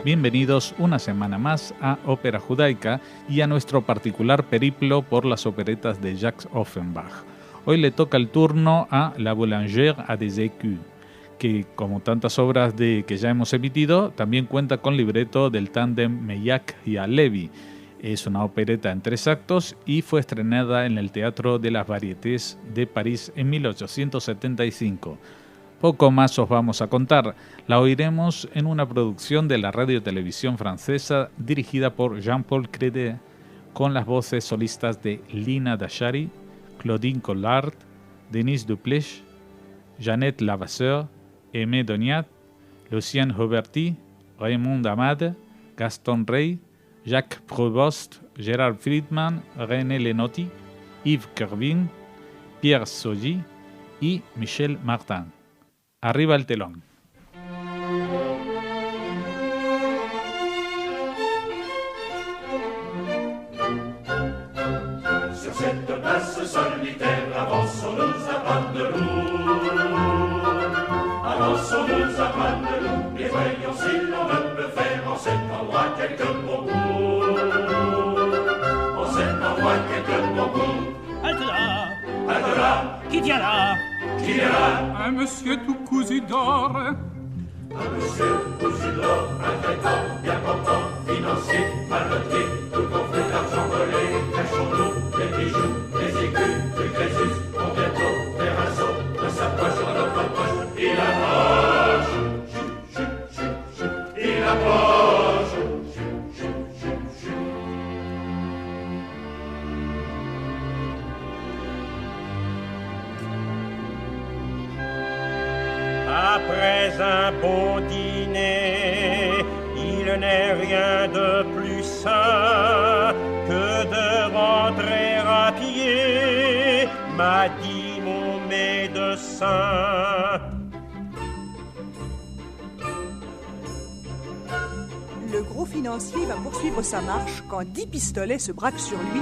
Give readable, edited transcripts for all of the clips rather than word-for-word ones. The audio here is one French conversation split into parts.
Bienvenidos una semana más a Ópera Judaica y a nuestro particular periplo por las operetas de Jacques Offenbach. Hoy le toca el turno a La Boulangère à des écus, que como tantas obras que ya hemos emitido, también cuenta con libreto del tándem Meilhac y Halevi. Es una opereta en 3 actos y fue estrenada en el Teatro de las Variétés de París en 1875. Poco más os vamos a contar. La oiremos en una producción de la radio-televisión francesa dirigida por Jean-Paul Crédet, con las voces solistas de Lina Dachary, Claudine Collard, Denise Dupleix, Jeannette Lavasseur, Aimé Doniat, Lucien Huberty, Raymond Amade, Gaston Rey, Jacques Provost, Gérard Friedman, René Lenotti, Yves Kervin, Pierre Soggi y Michel Martin. Arriba el telón. Sur cette place solitaire, avançons-nous à pas de loup. Avançons-nous à pas de loup, et voyons si l'on ne peut faire en cet endroit quelques bons coups. En cet endroit quelques bons coups. Halte là! Halte là! Qui vient là? Qui vient là? Un monsieur tout cousu d'or. Un monsieur cousu d'or, un traitant bien portant, financier, malotier, tout on fait d'argent volé. Cachons-nous les bijoux, les écus, du Crésus, vont bientôt faire un saut de sa poche dans notre poche. Il approche, chut, chut, chut, chut, il approche, chut, chut, chut, chut. Après un bon dîner, il n'est rien de plus sain que de rentrer à pied, m'a dit mon médecin. Le gros financier va poursuivre sa marche quand 10 pistolets se braquent sur lui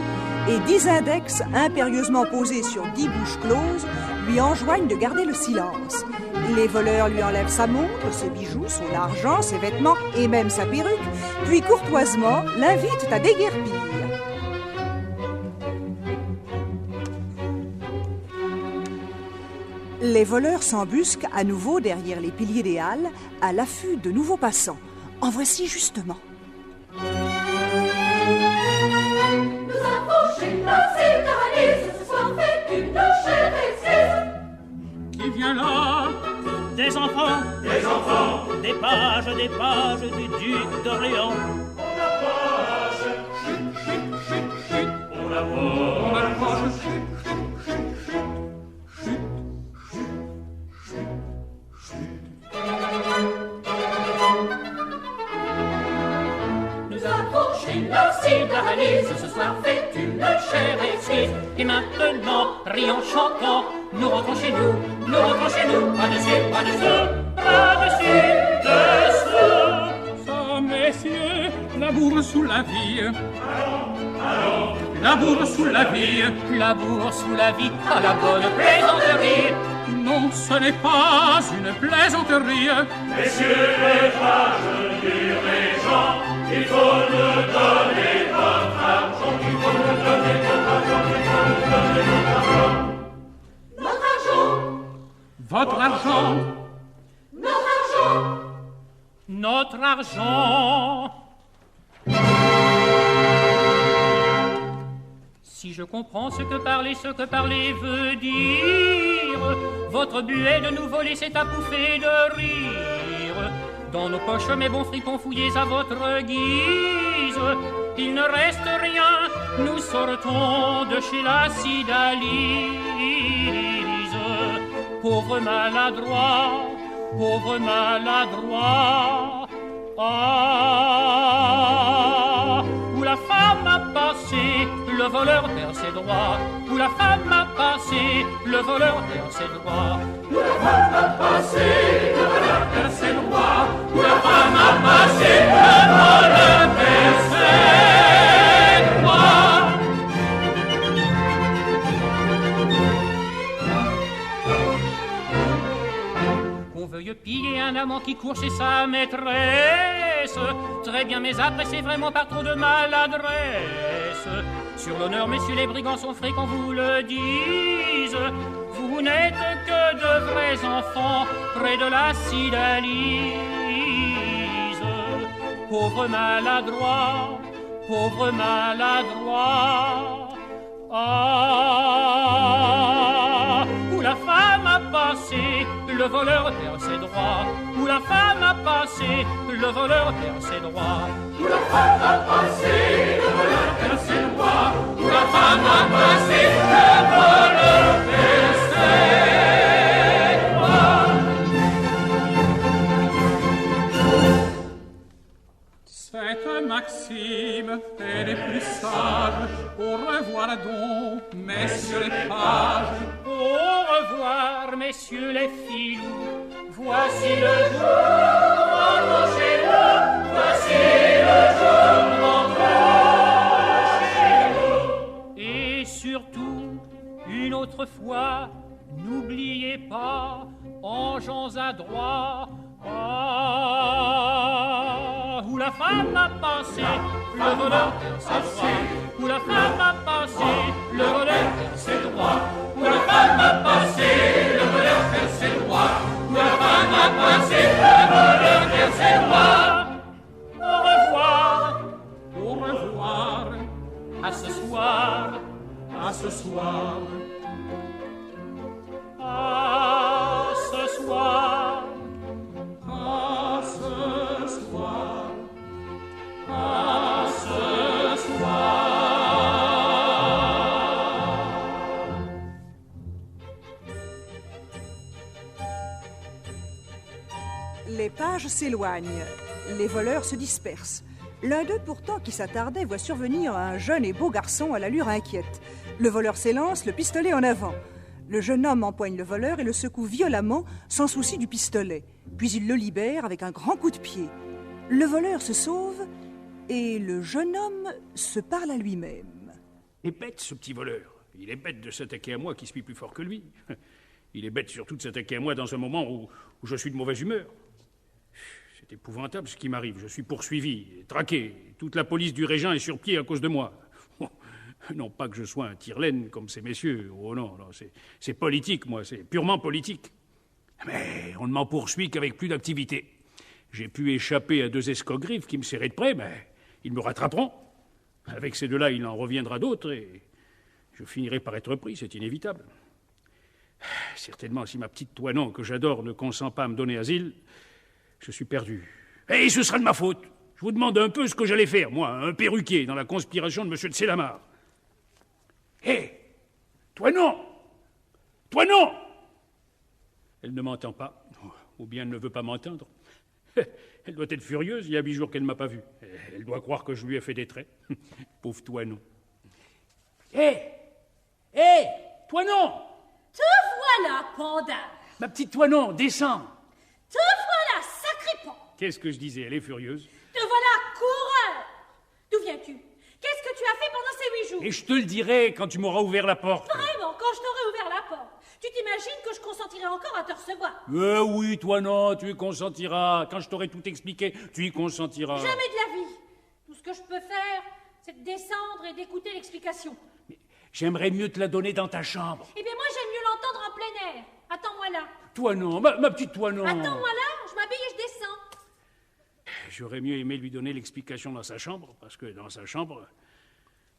et 10 index impérieusement posés sur 10 bouches closes lui enjoignent de garder le silence. Les voleurs lui enlèvent sa montre, ses bijoux, son argent, ses vêtements et même sa perruque, puis courtoisement l'invitent à déguerpir. Les voleurs s'embusquent à nouveau derrière les piliers des halles à l'affût de nouveaux passants. En voici justement. Nous avons chez nos Canalis ce soir fait une chère exquise. Qui vient là? Des enfants, des pages du duc d'Orléans. On approche, chut, chut, chut, chut, on approche. On approche. Nous avons chez nos Canalis ce soir fait une chère exquise. Et maintenant, rions, chantons, nous rentrons chez nous, pas dessus, pas dessous, Ça, messieurs, l'amour sous la vie. Allons, L'amour sous la vie. l'amour sous la vie, à la bonne plaisanterie. Non, ce n'est pas une plaisanterie. messieurs les pages dirigeants, il faut nous donner votre argent, il faut nous donner votre argent, il faut nous donner notre argent. Notre argent, Votre argent. notre argent. Notre argent. Si je comprends ce que parler veut dire, votre but est de nous voler, c'est à pouffer de rire. Dans nos poches, mes bons fripons fouillés à votre guise, il ne reste rien, nous sortons de chez la Cydalise. Pauvre maladroit, où la femme a passé, le voleur perd ses droits. Où la femme a passé, le voleur perd ses droits. Où la femme a passé, le voleur perd ses droits. Où la femme a passé, le voleur perd ses droits. Qu'on veuille piller un amour amant qui court chez sa maîtresse. Très bien, mais après c'est vraiment par trop de maladresse. Sur l'honneur, messieurs les brigands sont frais qu'on vous le dise. Vous n'êtes que de vrais enfants près de la Cydalise. Pauvre maladroit, pauvre maladroit. Ah, où la femme a passé, le voleur perd ses droits. Où la femme a passé, le voleur perd ses droits. Où la femme a passé, le voleur perd ses droits. Où la femme a passé, le voleur perd ses droits. Cette maxime est des plus sages. Au revoir donc, messieurs les pages. Au revoir, messieurs les filous. Voici le jour, rentrons chez nous. Voici le jour, rentrons chez nous. Et surtout, une autre fois, n'oubliez pas, en gens adroits, où la femme a passé, le voleur perd ses droits. Où la femme a passé, le voleur perd ses droits. Où la femme a passé, le voleur perd ses droits. Où la femme a passé, le voleur perd ses droits. Au revoir, Au revoir, à ce soir, à ce soir. à ce soir. À ce soir, à ce soir. Les pages s'éloignent. Les voleurs se dispersent. L'un d'eux, pourtant, qui s'attardait, voit survenir un jeune et beau garçon à l'allure inquiète. Le voleur s'élance, le pistolet en avant. Le jeune homme empoigne le voleur et le secoue violemment, sans souci du pistolet. Puis il le libère avec un grand coup de pied. Le voleur se sauve et le jeune homme se parle à lui-même. Il est bête, ce petit voleur. Il est bête de s'attaquer à moi qui suis plus fort que lui. Il est bête surtout de s'attaquer à moi dans un moment où je suis de mauvaise humeur. C'est épouvantable ce qui m'arrive. Je suis poursuivi, traqué. Toute la police du Régent est sur pied à cause de moi. Non pas que je sois un tire-laine comme ces messieurs. Oh non, non, c'est politique, moi, c'est purement politique. Mais on ne m'en poursuit qu'avec plus d'activité. J'ai pu échapper à 2 escogriffes qui me serraient de près, mais ils me rattraperont. Avec ces 2-là, il en reviendra d'autres et je finirai par être pris, c'est inévitable. Certainement, si ma petite Toinon, que j'adore, ne consent pas à me donner asile, je suis perdu. Et ce sera de ma faute. Je vous demande un peu ce que j'allais faire, moi, un perruquier, dans la conspiration de M. de Célamare. Hé, Toinon! Toinon! Elle ne m'entend pas, ou bien elle ne veut pas m'entendre. Elle doit être furieuse, il y a 8 jours qu'elle ne m'a pas vu. Elle doit croire que je lui ai fait des traits. Pauvre Toinon. Hé! Hé! Toinon! Te voilà, panda. Ma petite Toinon, descends! Te voilà, sacripant. Qu'est-ce que je disais? Elle est furieuse. Te voilà, coureur. D'où viens-tu? Qu'est-ce que tu as fait pendant ces 8 jours? Et je te le dirai quand tu m'auras ouvert la porte. Vraiment, quand je t'aurai ouvert la porte. Tu t'imagines que je consentirai encore à te recevoir? Oui, Toinon, tu y consentiras. Quand je t'aurai tout expliqué, tu y consentiras. Jamais de la vie. Tout ce que je peux faire, c'est de descendre et d'écouter l'explication. Mais j'aimerais mieux te la donner dans ta chambre. Eh bien, moi, j'aime mieux l'entendre en plein air. Attends-moi là. Toinon, ma petite Toinon. Attends-moi là, je m'habille et je descends. J'aurais mieux aimé lui donner l'explication dans sa chambre, parce que dans sa chambre,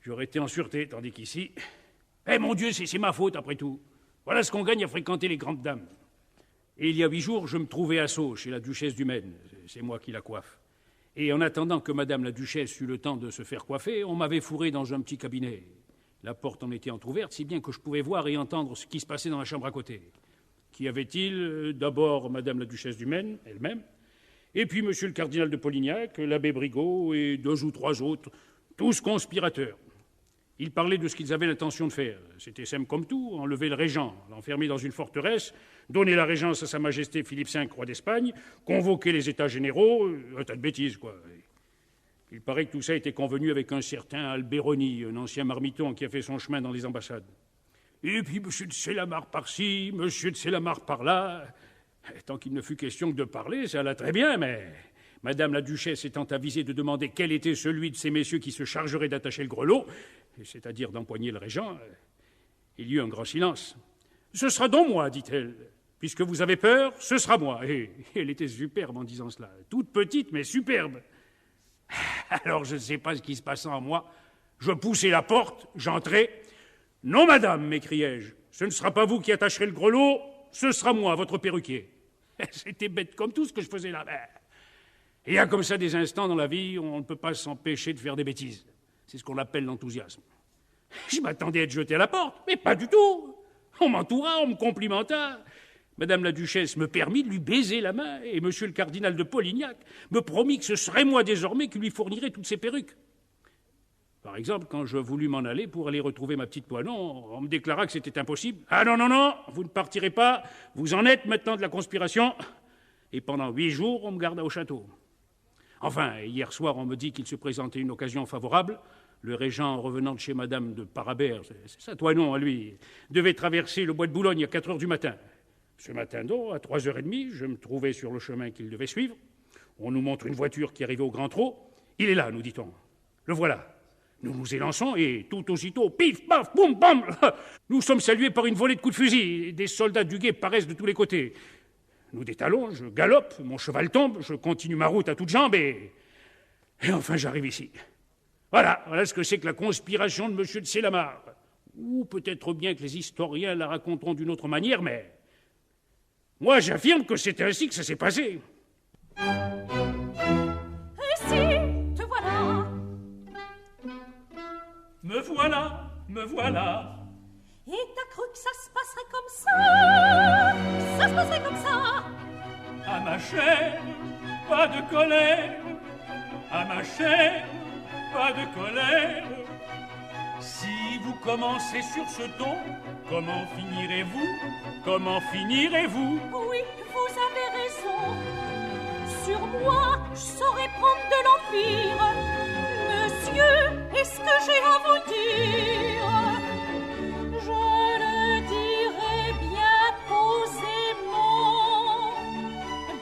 j'aurais été en sûreté, tandis qu'ici... Eh mon Dieu, c'est ma faute, après tout. Voilà ce qu'on gagne à fréquenter les grandes dames. Et il y a 8 jours, je me trouvais à Sceaux, chez la duchesse du Maine. C'est moi qui la coiffe. Et en attendant que madame la duchesse eût le temps de se faire coiffer, on m'avait fourré dans un petit cabinet. La porte en était entr'ouverte, si bien que je pouvais voir et entendre ce qui se passait dans la chambre à côté. Qu'y avait-il? D'abord madame la duchesse du Maine, elle-même, et puis monsieur le cardinal de Polignac, l'abbé Brigaut et 2 ou 3 autres, tous conspirateurs. Ils parlaient de ce qu'ils avaient l'intention de faire. C'était simple comme tout, enlever le régent, l'enfermer dans une forteresse, donner la régence à sa majesté Philippe V, roi d'Espagne, convoquer les États généraux, un tas de bêtises, quoi. Il paraît que tout ça était convenu avec un certain Alberoni, un ancien marmiton qui a fait son chemin dans les ambassades. Et puis monsieur de Célamare par-ci, monsieur de Célamare par-là. Tant qu'il ne fut question que de parler, ça alla très bien, mais Madame la Duchesse étant avisée de demander quel était celui de ces messieurs qui se chargerait d'attacher le grelot, c'est-à-dire d'empoigner le régent, il y eut un grand silence. « Ce sera donc moi, dit-elle. Puisque vous avez peur, ce sera moi. » Et elle était superbe en disant cela. Toute petite, mais superbe. Alors, je ne sais pas ce qui se passa en moi. Je poussai la porte, j'entrai. « Non, madame, m'écriai-je, ce ne sera pas vous qui attacherez le grelot, ce sera moi, votre perruquier. » C'était bête comme tout ce que je faisais là. Il y a comme ça des instants dans la vie où on ne peut pas s'empêcher de faire des bêtises. C'est ce qu'on appelle l'enthousiasme. Je m'attendais à être jeté à la porte, mais pas du tout. On m'entoura, on me complimenta. Madame la Duchesse me permit de lui baiser la main et monsieur le cardinal de Polignac me promit que ce serait moi désormais qui lui fournirait toutes ses perruques. Par exemple, quand je voulus m'en aller pour aller retrouver ma petite Toinon, on me déclara que c'était impossible. « Ah non, non, non, vous ne partirez pas, vous en êtes maintenant de la conspiration. » Et pendant 8 jours, on me garda au château. Enfin, hier soir, on me dit qu'il se présentait une occasion favorable. Le régent, revenant de chez Madame de Parabère, c'est ça, Toinon, à lui, devait traverser le bois de Boulogne à 4 heures du matin. Ce matin, donc, à 3h30, je me trouvais sur le chemin qu'il devait suivre. On nous montre une voiture qui arrivait au grand trot. Il est là, nous dit-on. Le voilà. Nous nous élançons et tout aussitôt, pif, paf, boum, bam, nous sommes salués par une volée de coups de fusil. Des soldats du guet paraissent de tous les côtés. Nous détalons, je galope, mon cheval tombe, je continue ma route à toutes jambes et enfin j'arrive ici. Voilà ce que c'est que la conspiration de M. de Célamare. Ou peut-être bien que les historiens la raconteront d'une autre manière, mais moi j'affirme que c'est ainsi que ça s'est passé. Et si, te voilà. Me voilà, me voilà. Et t'as cru que ça se passerait comme ça? Ça se passerait comme ça? À ma chair, pas de colère. À ma chair, pas de colère. Si vous commencez sur ce ton, comment finirez-vous? Comment finirez-vous? Oui, vous avez raison. Sur moi, je saurais prendre de l'empire. Monsieur, est-ce que j'ai à vous dire? Je le dirai bien posément,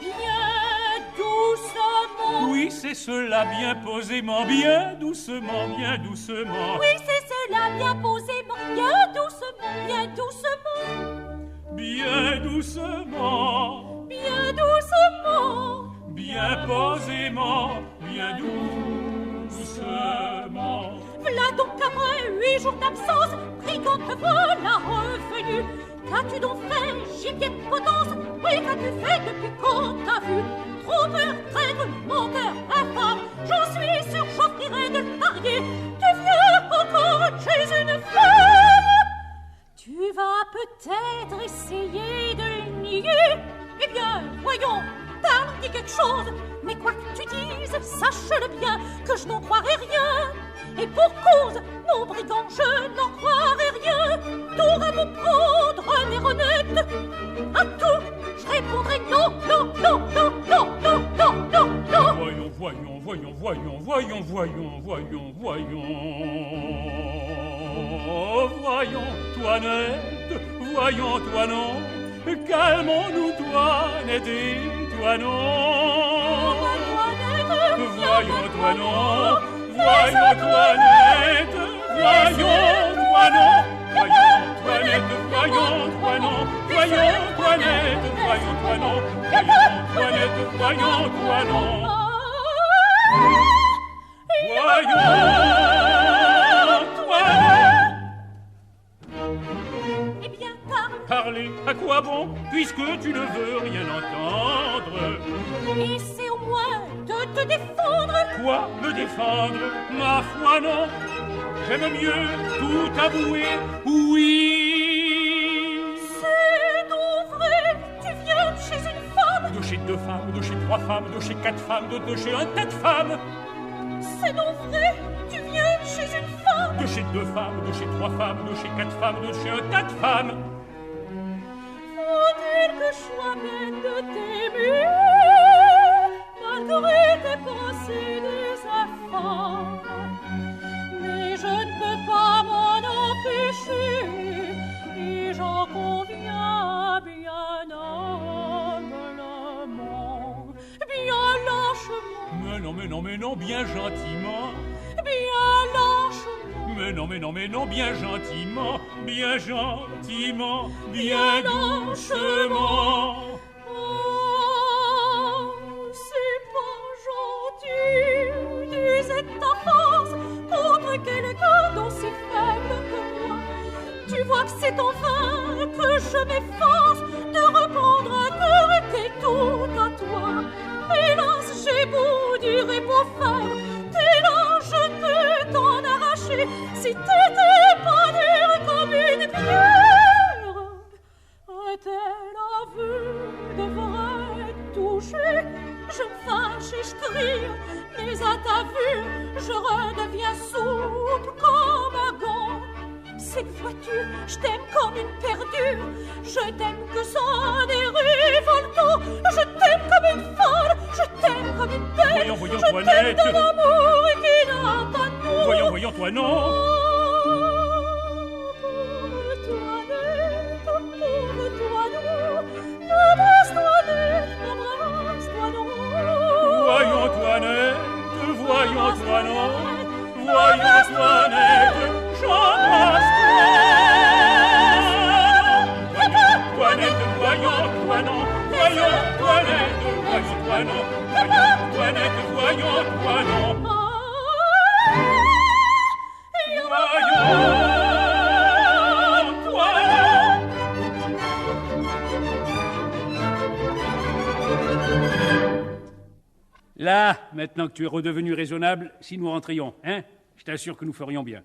bien doucement. Oui, c'est cela, bien posément, bien doucement, bien doucement. Oui, c'est cela, bien posément, bien doucement, bien doucement. Bien doucement, bien doucement, bien posément, bien doucement. V'là donc après 8 jours d'absence, brigand te voilà revenu. Qu'as-tu donc fait, gibier de potence? Oui, qu'as-tu fait depuis qu'on t'a vu? Trompeur, traître, menteur, infâme, j'en suis sûr, j'offrirai de le parier. Tu viens encore chez une femme. Tu vas peut-être essayer de le nier. Eh bien, voyons, t'as dit quelque chose. Mais quoi que tu dises, sache-le bien, que je n'en croirai rien. Et pour cause, mon brigand, je n'en croirai rien. T'auras beau prendre l'air honnête, à tout, je répondrai non, non, non, non, non, non, non, non, non. Voyons, voyons, voyons, voyons, voyons, voyons, voyons, voyons. Voyons, Toinette, voyons, Toinon. Calmons-nous, Toinette et Toinon. Voyons, Toinon, voyons, Toinette, voyons, Toinon. Voyons, Toinette, voyons, Toinon. Voyons, Toinette, voyons, Toinon. Voyons, Toinette, voyons, Toinon. Voyons, Toinette. Eh bien, parle. Parler, à quoi bon, puisque tu ne veux rien entendre? Essaie au moins de te défendre. Quoi, me défendre? Ma foi, non. J'aime mieux tout avouer, oui. C'est donc vrai, tu viens chez une femme. De chez 2 femmes, de chez 3 femmes, de chez 4 femmes, de chez un tas de femmes. C'est donc vrai, tu viens chez une femme. De chez 2 femmes, de chez 3 femmes, de chez 4 femmes, de chez un tas de femmes. Faut-il que je sois bête de t'aimer, malgré tes pensées des affaires? Mais je ne peux pas m'en empêcher, et j'en conviens bien homme. mais non, bien gentiment. Bien lâchement. Mais non, bien gentiment, bien lâchement. Oh, c'est pas gentil d'user ta force contre quelqu'un d'aussi faible que moi. Tu vois que c'est en vain que je m'efforce de reprendre un cœur qui est tout à toi. Hélas, j'ai beau dire et beau faire, tes là, je ne peux t'en arracher si t'étais pas dure comme une pierre. Un tel aveu devrait toucher. Je me fâche et je crie, mais à ta vue, je redeviens souple comme un gant. C'est que vois-tu, je t'aime comme une perdue. Je t'aime que sans des révoltants. Je t'aime comme une folle, je t'aime comme une bête. Voyons, je Toinette. t'aime de l'amour qui n'a pas de nom. Voyons, toi, non. Voyons, Toinette, j'embrasse-toi. Toinette, voyons, toi, non. Voyons, Toinette, voyons, toi, non. Là, maintenant que tu es redevenu raisonnable, si nous rentrions, hein, je t'assure que nous ferions bien.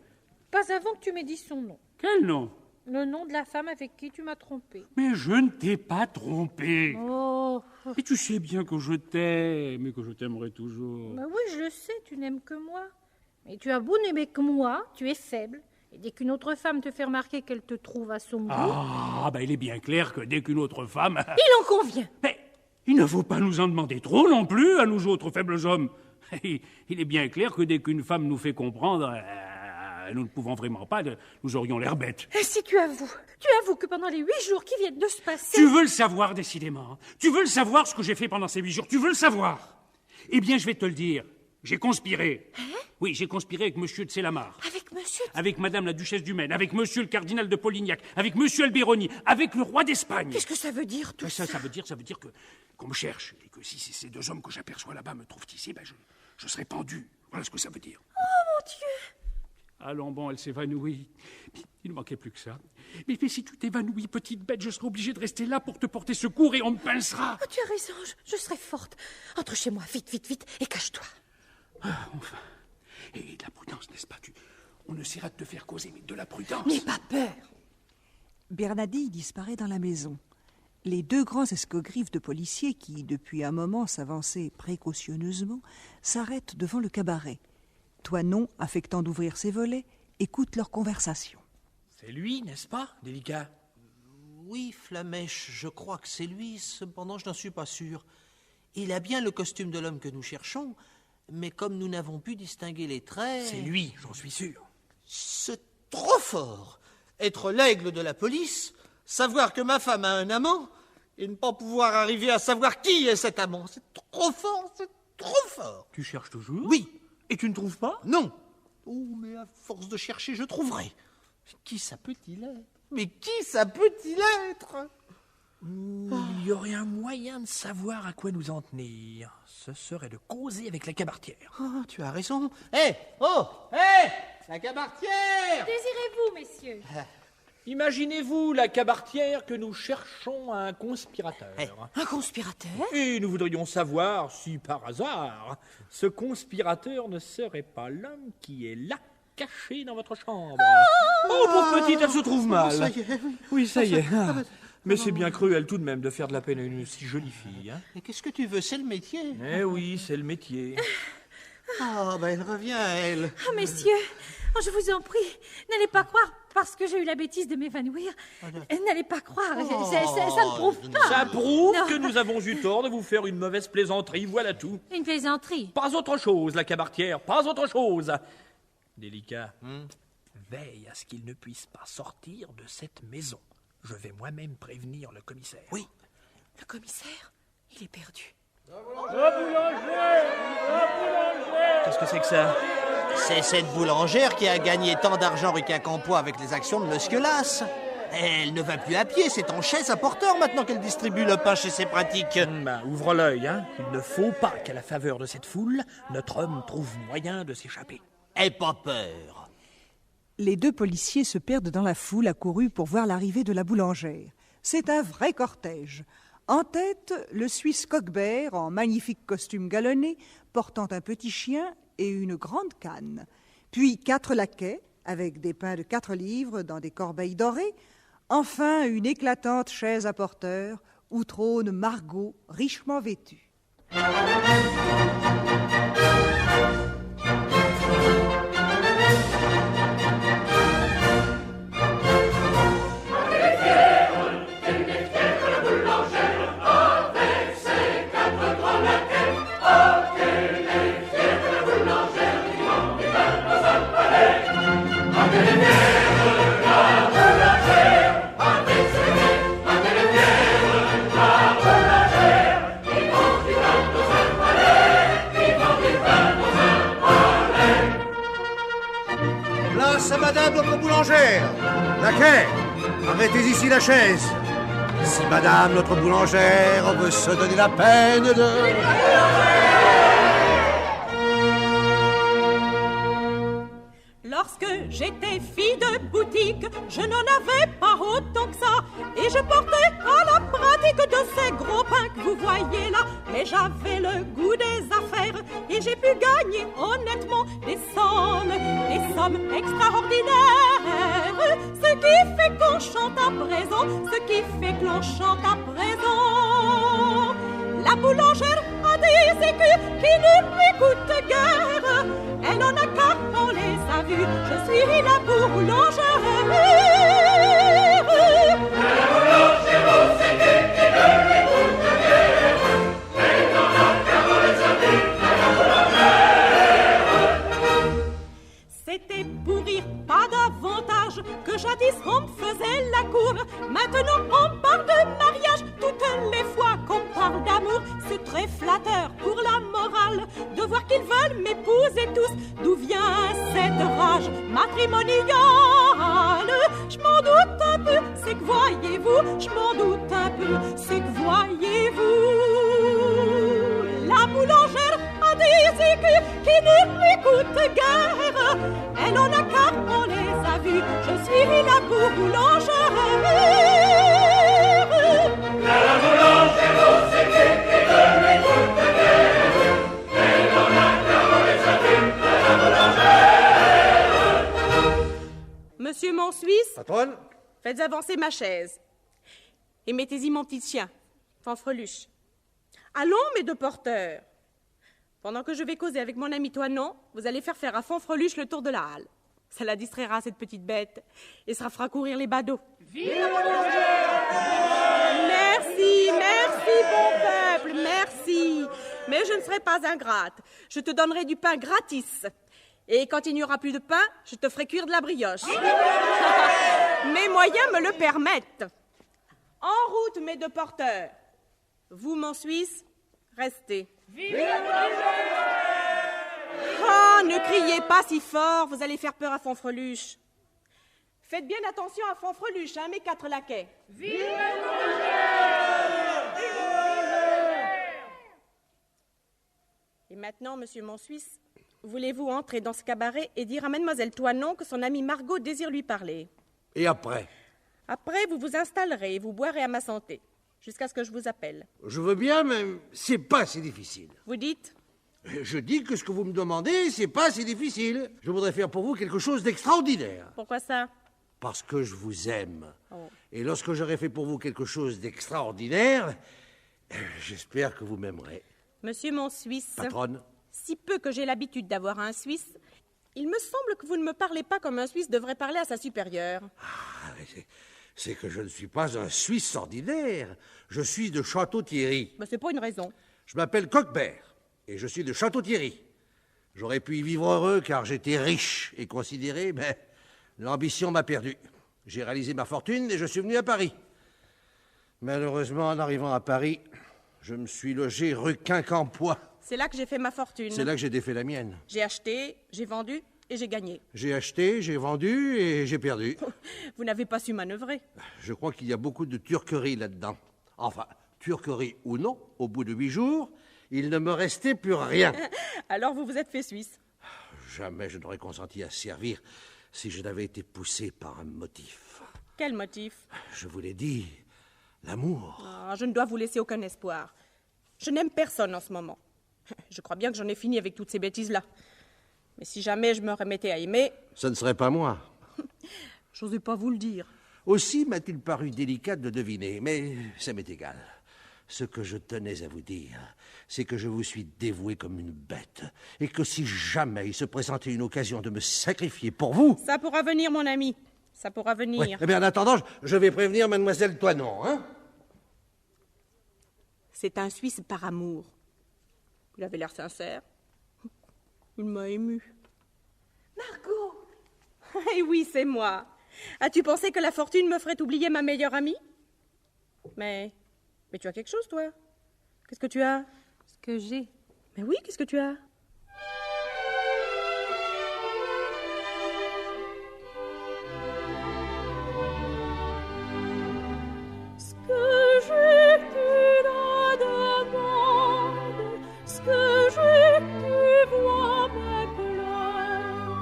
Pas avant que tu m'aies dit son nom. Quel nom? Le nom de la femme avec qui tu m'as trompé. Mais je ne t'ai pas trompé. Oh. Et tu sais bien que je t'aime et que je t'aimerai toujours. Bah oui, je le sais, tu n'aimes que moi. Mais tu as beau n'aimer que moi, tu es faible. Et dès qu'une autre femme te fait remarquer qu'elle te trouve à son goût... Ah, il est bien clair que dès qu'une autre femme... Il en convient. Mais il ne faut pas nous en demander trop non plus, à nous autres faibles hommes. Il est bien clair que dès qu'une femme nous fait comprendre... nous ne pouvons vraiment pas, nous aurions l'air bêtes. Et si tu avoues que pendant les 8 jours qui viennent de se passer... Tu veux le savoir, décidément. Tu veux le savoir, ce que j'ai fait pendant ces 8 jours. Tu veux le savoir. Eh bien, je vais te le dire. J'ai conspiré. Hein? Oui, j'ai conspiré avec monsieur de Célamare. Avec monsieur... Avec madame la duchesse du Maine, avec monsieur le cardinal de Polignac, avec monsieur Alberoni, avec le roi d'Espagne. Qu'est-ce que ça veut dire, tout ça? Ça veut dire qu'on me cherche. Et que si ces 2 hommes que j'aperçois là-bas me trouvent ici, je serai pendu. Voilà ce que ça veut dire. Oh, mon Dieu! Allons, bon, elle s'évanouit. Il ne manquait plus que ça. Mais si tu t'évanouis, petite bête, je serai obligé de rester là pour te porter secours et on me pincera. Oh, tu as raison, je serai forte. Entre chez moi, vite, et cache-toi. Enfin. Et de la prudence, n'est-ce pas? On essaiera de te faire causer, mais de la prudence. N'aie pas peur. Bernadille disparaît dans la maison. Les 2 grands escogriffe de policiers qui, depuis un moment, s'avançaient précautionneusement, s'arrêtent devant le cabaret. Toinon, affectant d'ouvrir ses volets, écoute leur conversation. C'est lui, n'est-ce pas, Délicat? Oui, Flamèche, je crois que c'est lui, cependant je n'en suis pas sûr. Il a bien le costume de l'homme que nous cherchons, mais comme nous n'avons pu distinguer les traits... C'est lui, j'en suis sûr. C'est trop fort. Être l'aigle de la police, savoir que ma femme a un amant, et ne pas pouvoir arriver à savoir qui est cet amant. C'est trop fort, c'est trop fort. Tu cherches toujours? Oui. Et tu ne trouves pas? Non. Oh, mais à force de chercher, je trouverai. Qui ça peut-il être? Mais qui ça peut-il être? Il y aurait un moyen de savoir à quoi nous en tenir. Ce serait de causer avec la cabaretière. Oh, tu as raison. Hé, la cabaretière! Désirez-vous, messieurs? Imaginez-vous la cabaretière que nous cherchons un conspirateur. Un conspirateur? Et nous voudrions savoir si, par hasard, ce conspirateur ne serait pas l'homme qui est là, caché dans votre chambre. Oh, pauvre petite, elle se trouve mal. Ça y est. Oui, ça y est. Mais c'est bien cruel tout de même de faire de la peine à une si jolie fille. Hein. Mais qu'est-ce que tu veux? C'est le métier. Eh oui, c'est le métier. Elle revient à elle. Ah, messieurs, je vous en prie, n'allez pas croire, parce que j'ai eu la bêtise de m'évanouir, n'allez pas croire, ça ne prouve pas. Ça prouve Non. que nous avons eu tort de vous faire une mauvaise plaisanterie, voilà tout. Une plaisanterie? Pas autre chose, la cabaretière, pas autre chose. Délicat, veille à ce qu'il ne puisse pas sortir de cette maison. Je vais moi-même prévenir le commissaire. Oui. Le commissaire, il est perdu. Le boulanger! Qu'est-ce que c'est que ça? C'est cette boulangère qui a gagné tant d'argent rue Quincampoix avec les actions de Monsieur Las. Elle ne va plus à pied, c'est en chaise à porteur maintenant qu'elle distribue le pain chez ses pratiques. Ouvre l'œil, hein. Il ne faut pas qu'à la faveur de cette foule, notre homme trouve moyen de s'échapper. Aie pas peur. Les deux policiers se perdent dans la foule accourue pour voir l'arrivée de la boulangère. C'est un vrai cortège. En tête, le Suisse Coquebert, en magnifique costume galonné, portant un petit chien et une grande canne. Puis 4 laquais, avec des pains de 4 livres dans des corbeilles dorées. Enfin, une éclatante chaise à porteur où trône Margot, richement vêtue. Place à madame notre boulangère. Laquais, arrêtez ici la chaise. Si madame notre boulangère veut se donner la peine de... Lorsque j'étais fille de boutique, je n'en avais pas autant que ça. Et je portais à la pratique de ces gros pains que vous voyez là. Mais j'avais le goût des affaires et j'ai pu gagner honnêtement des sommes extraordinaires. Ce qui fait qu'on chante à présent, ce qui fait que l'on chante à présent. La boulangère a des écus qui ne lui coûtent guère. Elle en a qu'à, on les a vus. Je suis la boulangère. La boulangère aux écus qui ne lui coûtent guère. Elle en a qu'à, on les a vus. La boulangère. C'était pour rire, pas davantage, que jadis on me faisait la cour. Maintenant on parle de mariage toutes les fois qu'on parle d'amour. C'est très flatteur pour la morale de voir qu'ils veulent m'épouser tous. D'où vient cette rage matrimoniale? Je m'en doute un peu, c'est que voyez-vous, je m'en doute un peu, c'est que voyez-vous. La boulangère a des écus qui ne lui coûtent guère. Elle en a qu'à, on les a vus. Je suis la boulangère. La boulangère aux écus qui ne lui coûtent guère. Elle en a qu'à, on les a vus. La boulangère. Monsieur mon Suisse, Patronne, faites avancer ma chaise. Et mettez-y mon petit chien, Fanfreluche. Allons, mes deux porteurs. Pendant que je vais causer avec mon ami Toinon, vous allez faire à Fanfreluche le tour de la halle. Ça la distraira, cette petite bête, et ça fera courir les badauds. Vive la boulangère! Merci, bon peuple, merci. Mais je ne serai pas ingrate. Je te donnerai du pain gratis. Et quand il n'y aura plus de pain, je te ferai cuire de la brioche. Mes moyens me le permettent. En route, mes deux porteurs. Vous, mon Suisse, restez. Vive la boulangère! Oh, ne criez pas si fort, vous allez faire peur à Fanfreluche. Faites bien attention à Fanfreluche, hein, mes 4 laquais. Vive la boulangère! Et maintenant, monsieur mon Suisse, voulez-vous entrer dans ce cabaret et dire à mademoiselle Toinon que son amie Margot désire lui parler? et après? Après, vous vous installerez et vous boirez à ma santé, jusqu'à ce que je vous appelle. Je veux bien, mais c'est pas si difficile. Vous dites? Je dis que ce que vous me demandez, c'est pas si difficile. Je voudrais faire pour vous quelque chose d'extraordinaire. Pourquoi ça? Parce que je vous aime. Oh. Et lorsque j'aurai fait pour vous quelque chose d'extraordinaire, j'espère que vous m'aimerez. Monsieur mon Suisse, Patronne, si peu que j'ai l'habitude d'avoir un Suisse, il me semble que vous ne me parlez pas comme un Suisse devrait parler à sa supérieure. Ah, c'est que je ne suis pas un Suisse ordinaire. Je suis de Château-Thierry. Ben, c'est pas une raison. Je m'appelle Coquebert et je suis de Château-Thierry. J'aurais pu y vivre heureux car j'étais riche et considéré, mais l'ambition m'a perdu. J'ai réalisé ma fortune et je suis venu à Paris. Malheureusement, en arrivant à Paris, je me suis logé rue Quincampoix. C'est là que j'ai fait ma fortune. C'est là que j'ai défait la mienne. J'ai acheté, j'ai vendu et j'ai gagné. J'ai acheté, j'ai vendu et j'ai perdu. Vous n'avez pas su manœuvrer. Je crois qu'il y a beaucoup de turquerie là-dedans. Enfin, turquerie ou non, au bout de 8 jours, il ne me restait plus rien. Alors vous vous êtes fait suisse. Jamais je n'aurais consenti à servir si je n'avais été poussé par un motif. Quel motif? Je vous l'ai dit, l'amour. Ah, je ne dois vous laisser aucun espoir. Je n'aime personne en ce moment. Je crois bien que j'en ai fini avec toutes ces bêtises-là. Mais si jamais je me remettais à aimer... Ce ne serait pas moi. J'osais pas vous le dire. Aussi m'a-t-il paru délicat de deviner, mais ça m'est égal. Ce que je tenais à vous dire, c'est que je vous suis dévoué comme une bête, et que si jamais il se présentait une occasion de me sacrifier pour vous... Ça pourra venir, mon ami. Ça pourra venir. Oui. Eh bien, en attendant, je vais prévenir mademoiselle Toinon, hein? C'est un Suisse par amour. Il avait l'air sincère. Il m'a ému. Margot! Eh oui, c'est moi. As-tu pensé que la fortune me ferait oublier ma meilleure amie? Mais tu as quelque chose, toi? Qu'est-ce que tu as? Ce que j'ai. Mais oui, qu'est-ce que tu as? Ce que j'ai, tu le demandes. Ce que j'ai, tu vois mes pleurs.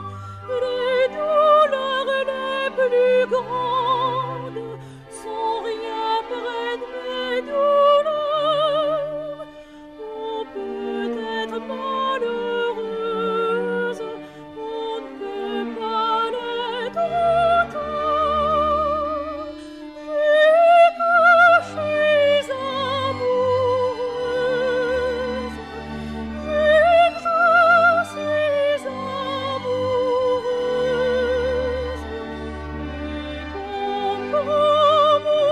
Les douleurs les plus grandes sont rien près de mes douleurs. On peut être malheureuse, on ne peut pas l'être autant. Vu que je suis amoureuse, vu que je suis amoureuse, et comprends mon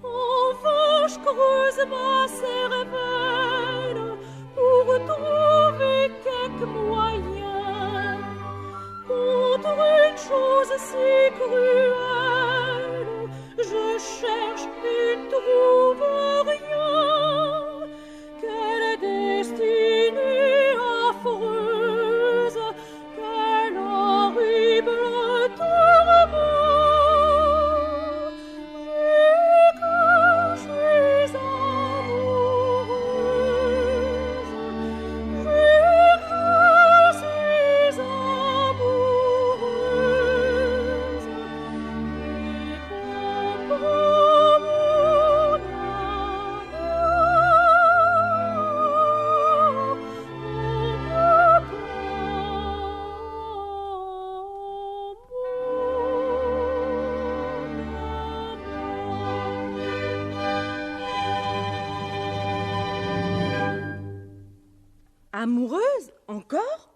Enfin, je creuse ma cervelle pour trouver quelque moyen contre une chose si cruelle. Je cherche et ne trouve rien. Quelle destinée affreuse, quel horrible tourment. Je suis amoureuse, je suis amoureuse, et comprends mon Amoureuse? Encore?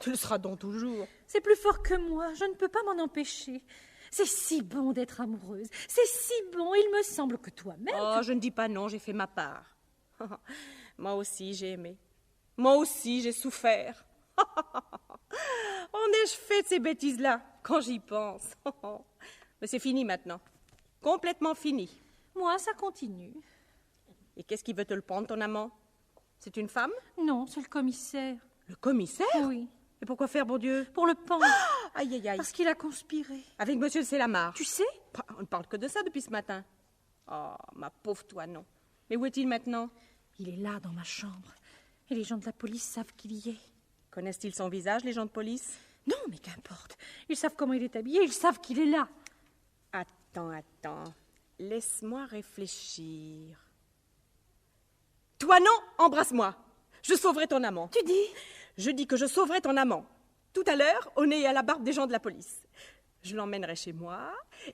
Tu le seras donc toujours. C'est plus fort que moi, je ne peux pas m'en empêcher. C'est si bon d'être amoureuse, c'est si bon, il me semble que toi-même... Oh, je ne dis pas non, j'ai fait ma part. Moi aussi, j'ai aimé. Moi aussi, j'ai souffert. En ai-je fait de ces bêtises-là, quand j'y pense? Mais c'est fini maintenant. Complètement fini. Moi, ça continue. Et qu'est-ce qui veut te le prendre, ton amant? C'est une femme? Non, c'est le commissaire. Le commissaire? Oui. Et pourquoi faire, bon Dieu? Pour le pendre. Aïe, aïe, aïe. Parce qu'il a conspiré. Avec monsieur Selamar. Tu sais? On ne parle que de ça depuis ce matin. Oh, ma pauvre Toinon. Mais où est-il maintenant? Il est là, dans ma chambre. Et les gens de la police savent qu'il y est. Connaissent-ils son visage, les gens de police? Non, mais qu'importe. Ils savent comment il est habillé, ils savent qu'il est là. Attends. Laisse-moi réfléchir. Toinon, embrasse-moi. Je sauverai ton amant. Tu dis? Je dis que je sauverai ton amant. Tout à l'heure, au nez et à la barbe des gens de la police. Je l'emmènerai chez moi,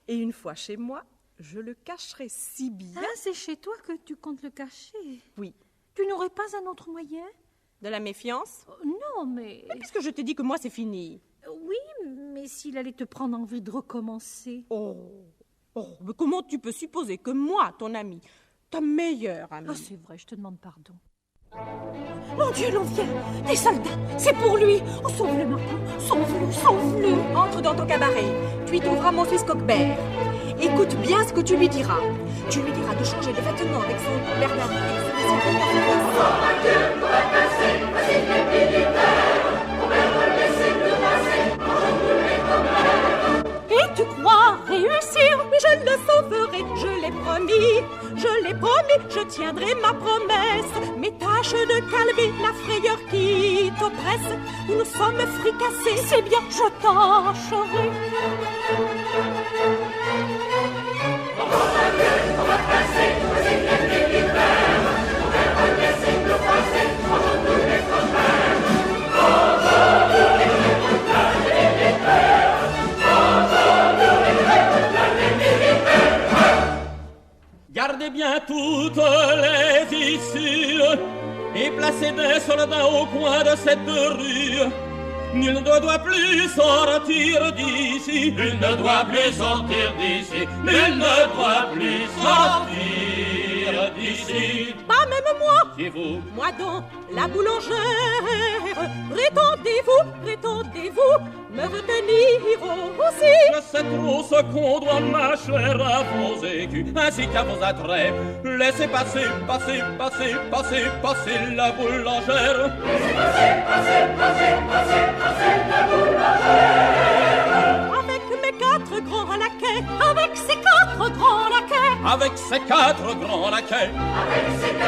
et une fois chez moi, je le cacherai si bien... Ah, c'est chez toi que tu comptes le cacher? Oui. Tu n'aurais pas un autre moyen? De la méfiance? Non, mais... Mais puisque je t'ai dit que moi, c'est fini. Oui, mais s'il allait te prendre envie de recommencer... Oh, Oh, mais comment tu peux supposer que moi, ton ami, ta meilleure amie... Oh, c'est vrai, je te demande pardon. Mon Dieu, l'on vient. Des soldats, c'est pour lui. Oh, sauve-le, Marco. Sauve-le, sauve-le. Entre dans ton cabaret. Tu y trouveras mon fils Coquebert. Écoute bien ce que tu lui diras. Tu lui diras de changer de vêtements avec son Bernard. Et tu crois réussir? Oui, je le sauverai, je l'ai promis. Je l'ai promis, je tiendrai ma promesse. Mais tâche de calmer la frayeur qui t'oppresse. Nous sommes fricassés, c'est bien, je tâcherai. On va passer, voici les militaires. On va redresser nos français, mangeons tous les frommages. Bonjour, les militaires. Bonjour, les militaires. Gardez bien toutes les issues et placez des soldats au coin de cette rue. Nul ne doit plus sortir d'ici. Nul ne doit plus sortir d'ici. Nul ne doit plus sortir d'ici. Pas même moi. C'est vous. Moi donc, la boulangère. Prétendez-vous, prétendez-vous me retenir aussi? Je sais trop ce qu'on doit, ma chère, à vos écus, ainsi qu'à vos attraits. Laissez passer, passer, passer, passer, passer la boulangère. Laissez passer, passer, passer, passer, passer la boulangère. Avec mes 4 grands laquais, avec ces 4 grands laquais, avec ces 4 grands laquais, avec ces 4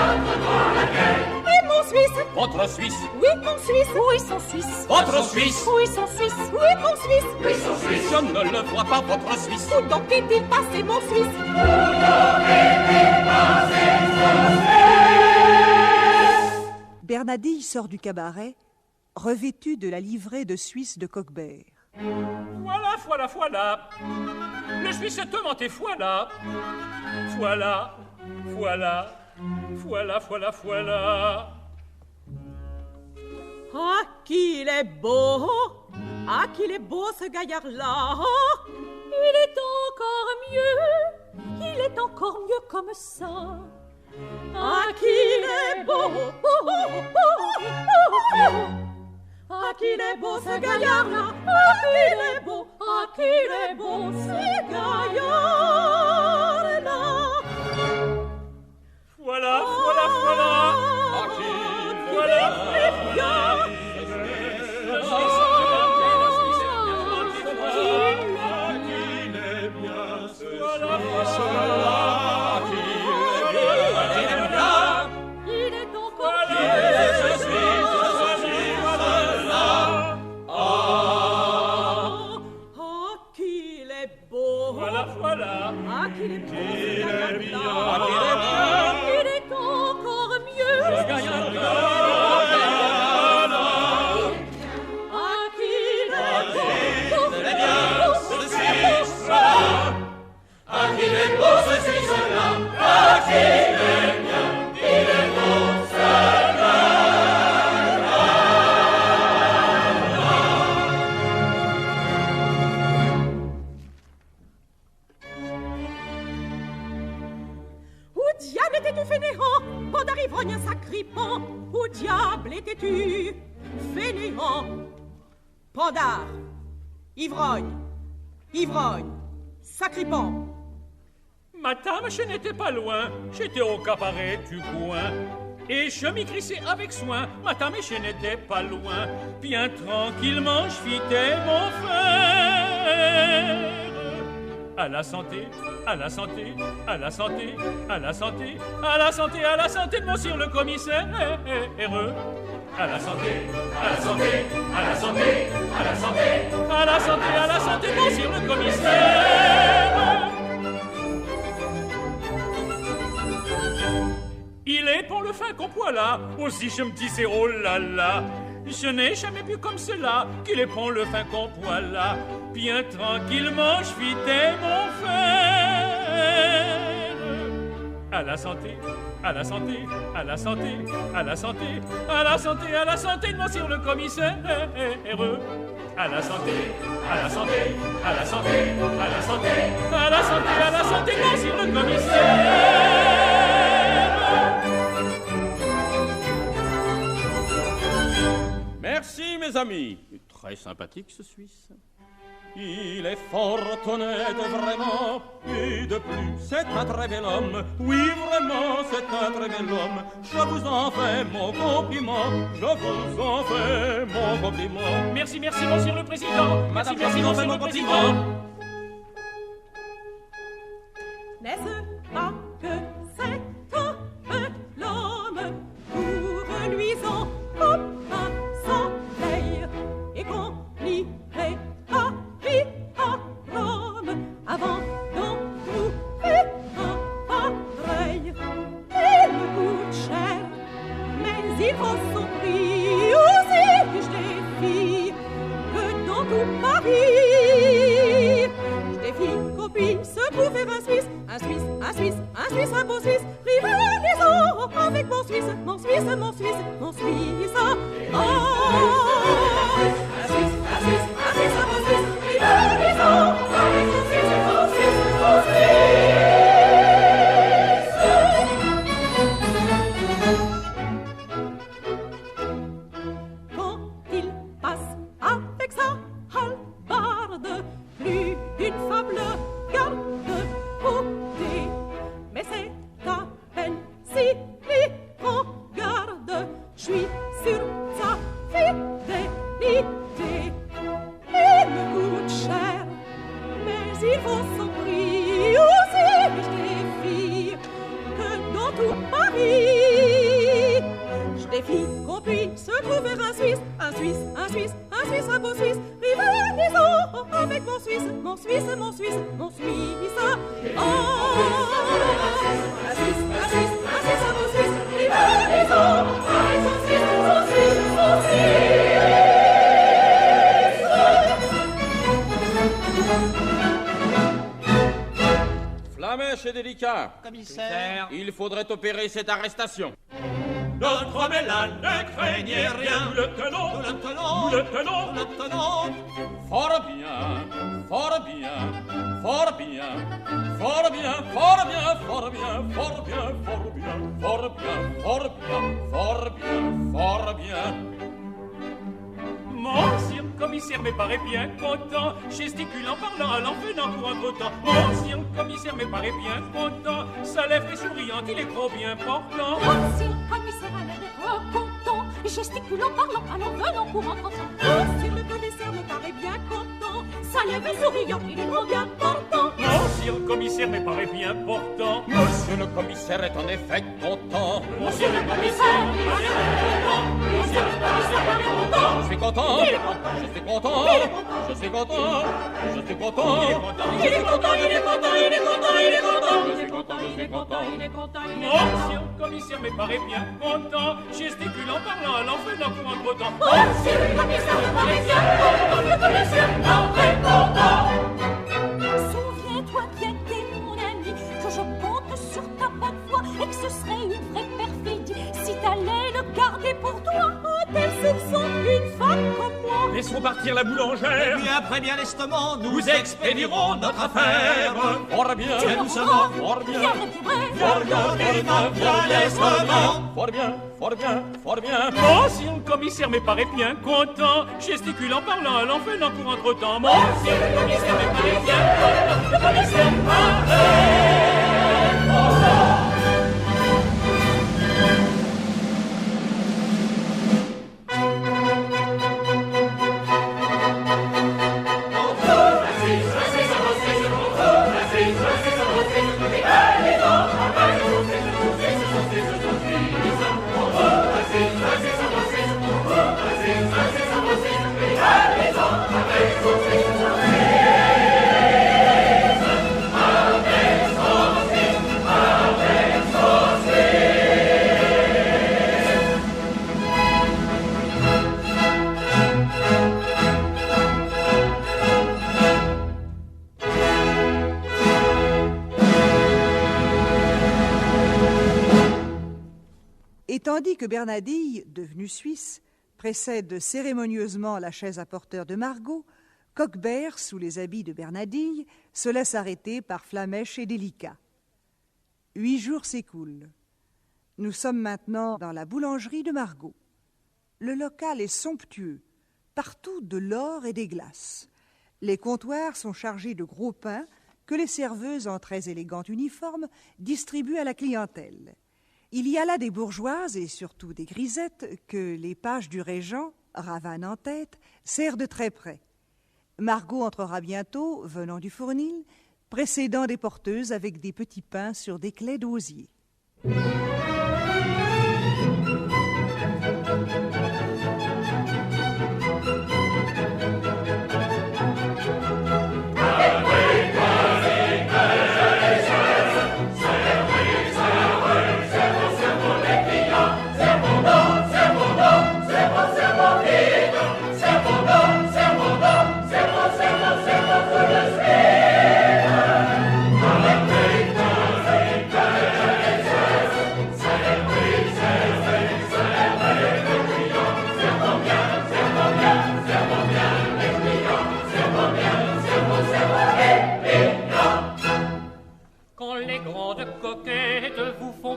grands laquais. Et mon Suisse, votre Suisse, oui mon Suisse, oui son Suisse, votre Suisse, oui son Suisse, oui mon Suisse, oui son Suisse. Je ne le vois pas, votre Suisse. Où donc est-il passé mon Suisse? Où donc est-il passé mon Suisse? Bernadille sort du cabaret, revêtue de la livrée de Suisse de Coquebert. Voilà, voilà, voilà. Le Suisse est aimanté, voilà. Voilà, voilà, voilà, voilà, voilà. Ah, qu'il est beau! Ah, qu'il est beau ce gaillard-là! Il est encore mieux, il est encore mieux comme ça. Ah, qu'il est beau! Ah, qu'il est beau ce gaillard-là! Ah, qu'il est beau! Ah, qu'il est beau ce gaillard-là! Voilà, voilà, voilà. Ah, qu'il Voilà, est voilà. Ah, qu'il est beau, Il est bien. Il est encore mieux. Ce gaillard-là. Ah, qu'il est beau. Il est bien, ceci-là. Ah, qu'il est beau, ceci-là. Ah, qu'il est bien, il est beau, cela. Où diable étais-tu, fainéant? Pandar ivrogne sacripant. Où diable étais-tu, fainéant? Pandar, ivrogne, ivrogne, sacripant. Madame, je n'étais pas loin, j'étais au cabaret du coin. Et je m'y crissais avec soin, madame, et je n'étais pas loin. Bien tranquillement, je fitais mon frère. À la santé, à la santé, à la santé, à la santé, à la santé, à la santé de monsieur le commissaire heureux. À la santé, à la santé, à la santé, à la santé, à la santé, à la santé de monsieur le commissaire. Il est pour le fin qu'on poila. Aussi je me disais, oh là là, je n'ai jamais vu comme cela, qu'il est pour le fin qu'on poila. Bien tranquillement, je fitais mon frère. À la santé, à la santé, à la santé, à la santé, à la santé, à la santé de monsieur le commissaire heureux. À la santé, à la santé, à la santé, à la santé, à la santé, à la santé, monsieur le commissaire. Merci, mes amis. Très sympathique, ce Suisse. Il est fort honnête, vraiment, et de plus, c'est un très bel homme. Oui, vraiment, c'est un très bel homme. Je vous en fais mon compliment. Je vous en fais mon compliment. Merci, merci, monsieur le président. Madame, merci, monsieur monsieur le le président. N'est-ce pas que c'est l'homme pour luisant comme un soleil et qu'on l'irait à lui à Rome avant d'en trouver un pareil. Il me coûte cher, mais il vaut son prix aussi. Je défie que dans tout Paris, je défie qu'on puisse trouver un Suisse, un Suisse, un Suisse, un Suisse, un beau Suisse. Rivalisons avec mon Suisse, mon Suisse, mon Suisse, mon Suisse. Oh, un Suisse, un Suisse, un Suisse, un beau Suisse. Rivalisons avec mon Suisse, mon Suisse, mon Suisse. Quand il passe avec sa hallebarde, plus d'une femme le garde côté. Mais c'est à peine s'il y prend garde, je suis sur sa fidélité. Il me coûte cher, mais il vaut son prix aussi. Je défie que dans tout Paris, je défie qu'on puisse trouver un Suisse, un Suisse, un Suisse, un Suisse, un beau Suisse. Rivalisons avec mon Suisse, mon Suisse, mon Suisse, mon Suisse. Oh, un Suisse, un Suisse, un Suisse, un beau Suisse. Rivalisons avec mon Suisse, mon Suisse, mon Suisse. Flamèche et délicat. Commissaire. Il faudrait opérer cette arrestation. Notre Mélane ne craignait rien. Nous le tenons, Nous le tenons, nous le tenons. nous le tenons. Fort bien, fort bien, fort bien, fort bien, fort bien, fort bien, fort bien, fort bien, fort bien, fort bien, fort bien, fort bien. Monsieur le commissaire me paraît bien content, gesticulant, parlant, allant, venant pour un content. Monsieur le commissaire me paraît bien content, sa lèvre est souriante, il est trop bien portant. Monsieur le commissaire a l'air d'être content, gesticulant, parlant, allant, venant pour un content. Monsieur le commissaire me paraît bien content, sa lèvre est souriante, il est trop bien portant. Monsieur le commissaire me paraît bien portant. Monsieur le commissaire est en effet content. Monsieur le commissaire me paraît bien content. Monsieur le commissaire me paraît content. Je suis content, je suis content, je suis content, je suis content. Il est content, il est content, il est content, il est content, il est content. Je suis content, je suis content. Il est content, il est Monsieur le commissaire me paraît bien content, gesticulant, parlant, allant, venant pour un content. Monsieur le commissaire me paraît bien content, le commissaire me paraît content. Souviens-toi bien, t'es mon ami, que je compte sur ta bonne foi et que ce serait une vraie perfidie si t'allais le garder pour toi. tel soupçon une femme comme moi. Laissons partir la boulangère. Et puis après bien lestement, Nous expédierons notre affaire. Fort bien, Tu doucement, fort bien, Viens de tirer. fort bien, bien lestement. fort bien, fort bien, fort bien. Monsieur le commissaire me paraît bien content, gesticulant, parlant, allant, venant pour entre-temps. Monsieur le commissaire me paraît bien content, le commissaire me paraît content. Et tandis que Bernadille, devenue suisse, précède cérémonieusement la chaise à porteur de Margot, Coquebert, sous les habits de Bernadille, se laisse arrêter par Flamèche et Délicat. 8 jours s'écoulent. Nous sommes maintenant dans la boulangerie de Margot. Le local est somptueux, partout de l'or et des glaces. Les comptoirs sont chargés de gros pains que les serveuses, en très élégant uniforme, distribuent à la clientèle. Il y a là des bourgeoises et surtout des grisettes que les pages du régent, Ravane en tête, serrent de très près. Margot entrera bientôt, venant du fournil, précédant des porteuses avec des petits pains sur des claies d'osier.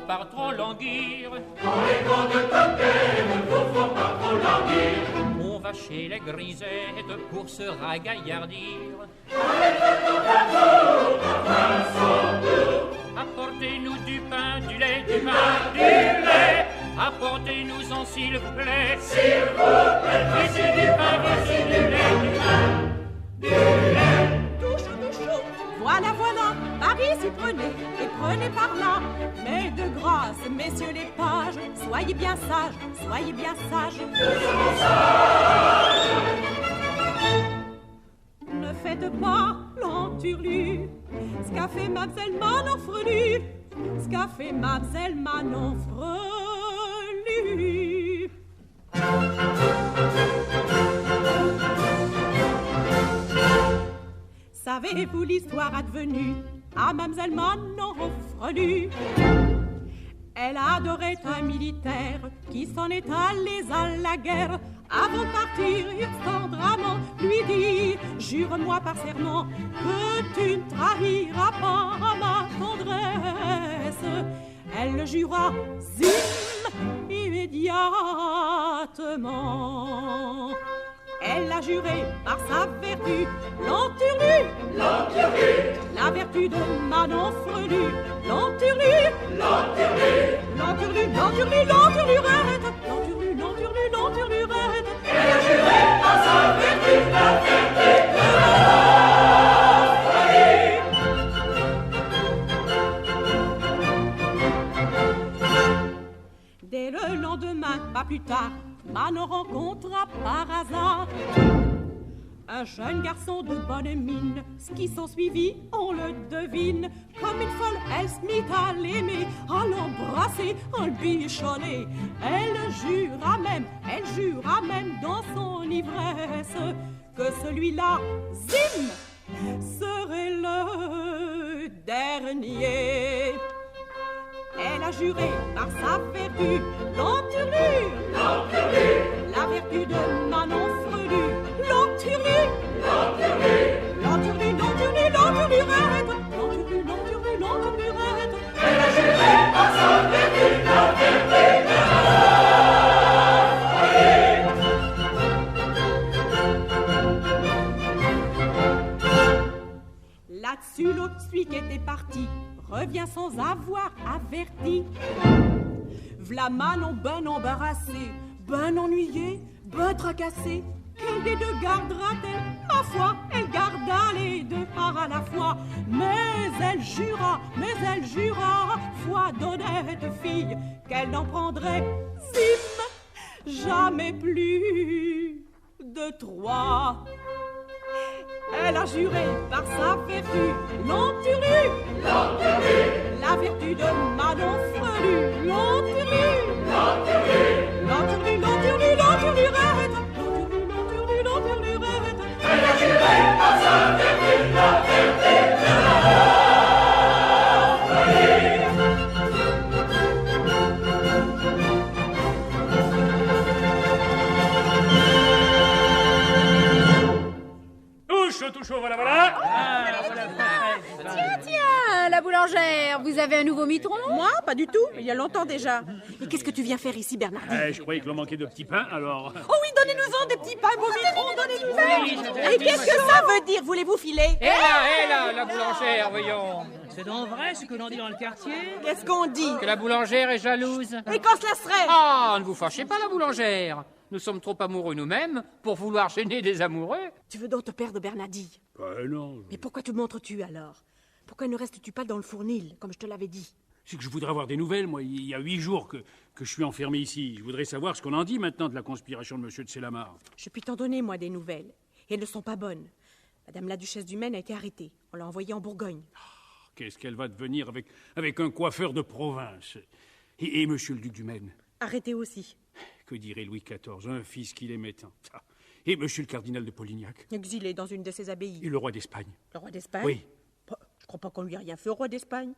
Par trop languir. Quand les grandes coquettes ne vous font pas trop languir, on va chez les grisettes pour se ragaillardir. Apportez-nous du pain, du lait, du pain, du lait. Apportez-nous-en s'il vous plaît. S'il vous plaît. Voici du pain, voici du lait, du pain, du lait. Tout chaud, voilà, voilà, par ici prenez, et prenez par là. Mais de grâce, messieurs les pages, soyez bien sages, soyez bien sages. Ne faites pas l'enturlu, ce qu'a fait Mamselle Manon Frelu, ce qu'a fait Mamselle Manon Frelu. Savez-vous l'histoire advenue à Mamselle Manon Frelu? Elle adorait un militaire qui s'en est allé à la guerre. Avant de partir, il tendrement lui dit: jure-moi par serment que tu ne trahiras pas ma tendresse. Elle le jura, zim, immédiatement. Elle a juré par sa vertu, l'enturlu, l'enturlu, la vertu de Manon Frelu, l'enturlu, l'enturlu, l'enturlu, l'enturlu, l'enturlurette, l'enturlu, l'enturlu, l'enturlurette. Elle a juré par sa vertu, la vertu de Manon Frelu. Dès le lendemain, pas plus tard, Manon rencontra par hasard un jeune garçon de bonne mine. Ce qui s'ensuivit, on le devine. Comme une folle, elle se mit à l'aimer, à l'embrasser, à le bichonner. Elle jura même dans son ivresse que celui-là, zim, serait le dernier. Elle a juré par sa vertu, l'enturlu, l'enturlu, la vertu de Manon Frelu, l'enturlu, l'enturlu, l'enturlu, l'enturlu, l'enturlurette, l'enturlu, l'enturlu, l'enturlurette. Elle a juré par sa vertu, la vertu de Manon. Là-dessus, l'autre, celui qui était parti, revient sans avoir averti. V'là Manon ben embarrassée, ben ennuyée, ben tracassée. Quel des deux gardera-t-elle? Ma foi, elle garda les deux à la fois. Mais elle jura, foi d'honnête fille, qu'elle n'en prendrait, zim, jamais plus de 3. Elle a juré par sa vertu, l'enturlu, l'enturlu, la vertu de Manon Frelu, l'enturlu, l'enturlu, l'enturlu, l'enturlu, l'enturlurette, l'enturlu, l'enturlu, l'enturlurette. Elle a juré par sa vertu, la vertu de Manon Frelu. boulangère, vous avez un nouveau mitron? Moi, pas du tout. Il y a longtemps déjà. Et qu'est-ce que tu viens faire ici, Bernardine? Je croyais que l'on manquait de petits pains, alors... Oh oui, donnez-nous-en des petits pains, beau mitron, donnez-nous-en. Et qu'est-ce que ça veut dire, voulez-vous filer? Hé là, la boulangère, voyons. C'est donc vrai ce que l'on dit dans le quartier? Qu'est-ce qu'on dit? Que la boulangère est jalouse. Et quand cela serait? Ah, ne vous fâchez pas, la boulangère. Nous sommes trop amoureux nous-mêmes pour vouloir gêner des amoureux. Tu veux donc te perdre, Bernardine? Non. Mais pourquoi te montres-tu alors? Pourquoi ne restes-tu pas dans le fournil, comme je te l'avais dit? C'est que je voudrais avoir des nouvelles, moi. Il y a 8 jours que je suis enfermé ici. Je voudrais savoir ce qu'on en dit maintenant de la conspiration de M. de Célamare. Je puis t'en donner, moi, des nouvelles. Et elles ne sont pas bonnes. Madame la duchesse du Maine a été arrêtée. On l'a envoyée en Bourgogne. Qu'est-ce qu'elle va devenir avec un coiffeur de province? Et M. le duc du Maine? Arrêté aussi. Que dirait Louis XIV, un fils qu'il aimait tant. Et M. le cardinal de Polignac? Exilé dans une de ses abbayes. Et le roi d'Espagne? Le roi d'Espagne? Oui. Je crois pas qu'on lui a rien fait au roi d'Espagne.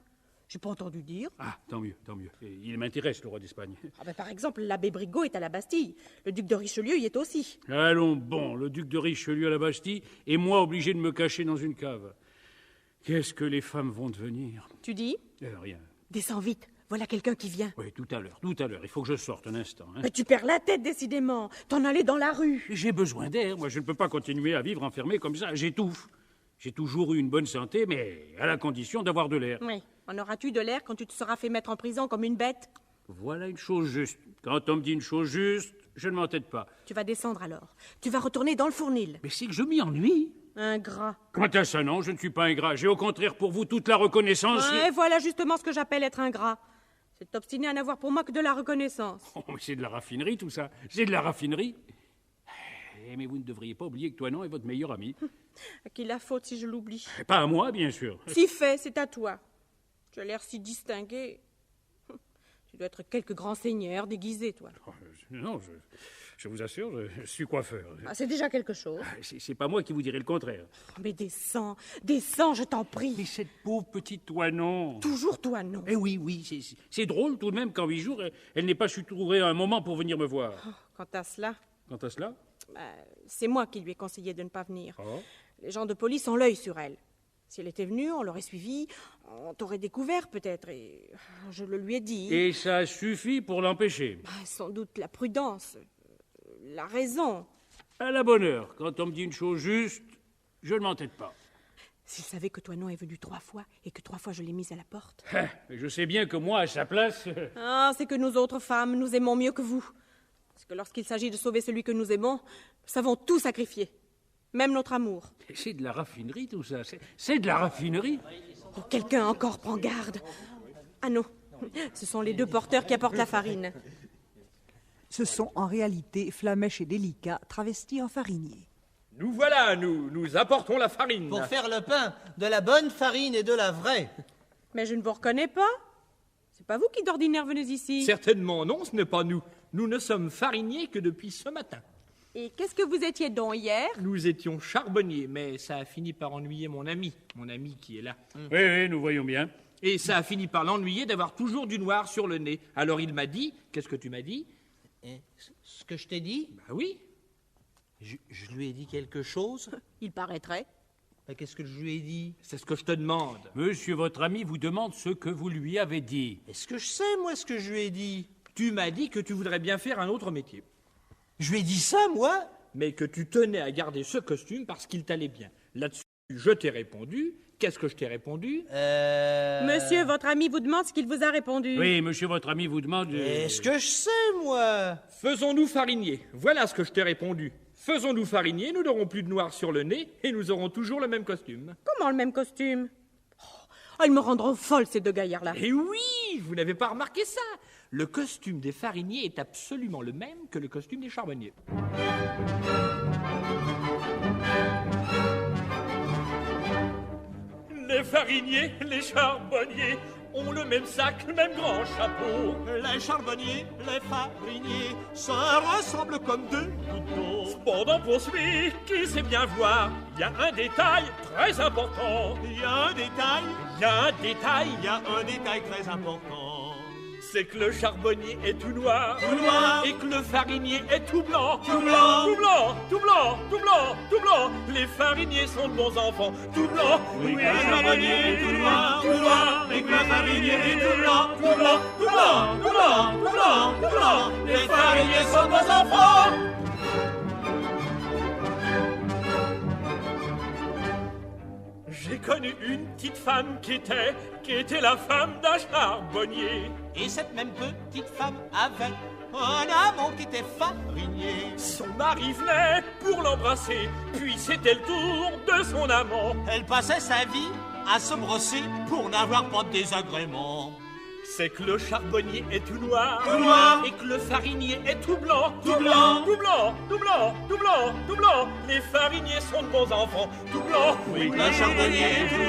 J'ai pas entendu dire. Ah, tant mieux. Et il m'intéresse, le roi d'Espagne. Par exemple, l'abbé Brigot est à la Bastille. Le duc de Richelieu y est aussi. Allons, bon, le duc de Richelieu à la Bastille, et moi obligé de me cacher dans une cave. Qu'est-ce que les femmes vont devenir? Tu dis? Rien. Descends vite. Voilà quelqu'un qui vient. Oui, tout à l'heure. Il faut que je sorte un instant. Mais tu perds la tête, décidément. T'en allais dans la rue. J'ai besoin d'air. Moi, je ne peux pas continuer à vivre enfermé comme ça. J'étouffe. J'ai toujours eu une bonne santé, mais à la condition d'avoir de l'air. Oui. En auras-tu de l'air quand tu te seras fait mettre en prison comme une bête? Voilà une chose juste. Quand on me dit une chose juste, je ne m'entête pas. Tu vas descendre alors. Tu vas retourner dans le fournil. Mais c'est que je m'y ennuie. Ingrat. Quant à ça, non, je ne suis pas ingrat. J'ai au contraire pour vous toute la reconnaissance. Ouais, voilà justement ce que j'appelle être ingrat. C'est t'obstiner à n'avoir pour moi que de la reconnaissance. Oh, mais c'est de la raffinerie, tout ça. C'est de la raffinerie. Mais vous ne devriez pas oublier que Toinon est votre meilleur ami. À qui la faute si je l'oublie? Pas à moi, bien sûr. Si fait, c'est à toi. Tu as l'air si distingué. Tu dois être quelque grand seigneur déguisé, toi. Non, je vous assure, je suis coiffeur. Ah, c'est déjà quelque chose. C'est pas moi qui vous dirai le contraire. Mais descends, je t'en prie. Mais cette pauvre petite Toinon. Toujours Toinon. Eh oui, c'est drôle tout de même qu'en 8 jours, elle n'ait pas su trouver un moment pour venir me voir. Oh, quant à cela? C'est moi qui lui ai conseillé de ne pas venir. Oh. Les gens de police ont l'œil sur elle. Si elle était venue, on l'aurait suivie, on t'aurait découvert peut-être, et je le lui ai dit. Et ça suffit pour l'empêcher? Sans doute la prudence, la raison. À la bonne heure, quand on me dit une chose juste, je ne m'entête pas. S'il savait que Toinon est venu 3 fois, et que 3 fois je l'ai mise à la porte. Je sais bien que moi, à sa place... C'est que nous autres femmes, nous aimons mieux que vous. Parce que lorsqu'il s'agit de sauver celui que nous aimons, nous savons tout sacrifier. Même notre amour. C'est de la raffinerie, tout ça. C'est de la raffinerie. Oh, quelqu'un encore prend garde. Ah non, ce sont les 2 porteurs qui apportent la farine. Ce sont en réalité Flamèche et Délicat travestis en fariniers. Nous voilà, nous apportons la farine. Pour faire le pain, de la bonne farine et de la vraie. Mais je ne vous reconnais pas. C'est pas vous qui d'ordinaire venez ici. Certainement non, ce n'est pas nous. Nous ne sommes fariniers que depuis ce matin. Et qu'est-ce que vous étiez donc hier? Nous étions charbonniers, mais ça a fini par ennuyer mon ami qui est là. Oui, nous voyons bien. Et ça a fini par l'ennuyer d'avoir toujours du noir sur le nez. Alors il m'a dit, qu'est-ce que tu m'as dit? Ce que je t'ai dit? Bah oui. Je lui ai dit quelque chose? Il paraîtrait. Qu'est-ce que je lui ai dit? C'est ce que je te demande. Monsieur, votre ami vous demande ce que vous lui avez dit. Est-ce que je sais, moi, ce que je lui ai dit? Tu m'as dit que tu voudrais bien faire un autre métier. Je lui ai dit ça, moi? Mais que tu tenais à garder ce costume parce qu'il t'allait bien. Là-dessus, je t'ai répondu. Qu'est-ce que je t'ai répondu? Monsieur, votre ami vous demande ce qu'il vous a répondu. Oui, monsieur, votre ami vous demande... Est-ce que je sais, moi? Faisons-nous fariniers. Voilà ce que je t'ai répondu. Faisons-nous fariniers, nous n'aurons plus de noir sur le nez et nous aurons toujours le même costume. Comment le même costume? Ils me rendront folle, ces 2 gaillards-là. Eh oui, vous n'avez pas remarqué ça? Le costume des fariniers est absolument le même que le costume des charbonniers. Les fariniers, les charbonniers ont le même sac, le même grand chapeau. Les charbonniers, les fariniers se ressemblent comme 2 gouttes d'eau. Cependant, pour celui qui sait bien voir, il y a un détail très important. Il y a un détail Il y a un détail très important. C'est que le charbonnier est tout noir, et que le farinier est tout blanc, tout blanc, tout blanc, tout blanc, tout blanc, tout blanc. Les fariniers sont de bons enfants, tout blanc. Oui, que le charbonnier est tout noir, et que le farinier est tout blanc, tout blanc, tout blanc, tout blanc, tout blanc, tout blanc. Les fariniers sont de bons enfants. J'ai connu une petite femme qui était la femme d'un charbonnier. Et cette même petite femme avait un amant qui était farinier. Son mari venait pour l'embrasser, puis c'était le tour de son amant. Elle passait sa vie à se brosser pour n'avoir pas de désagrément. C'est que le charbonnier est tout noir, et que le farinier est tout blanc, tout blanc, tout blanc, tout blanc, tout blanc, tout blanc. Les fariniers sont de bons enfants, tout blanc. Oui, que le charbonnier est tout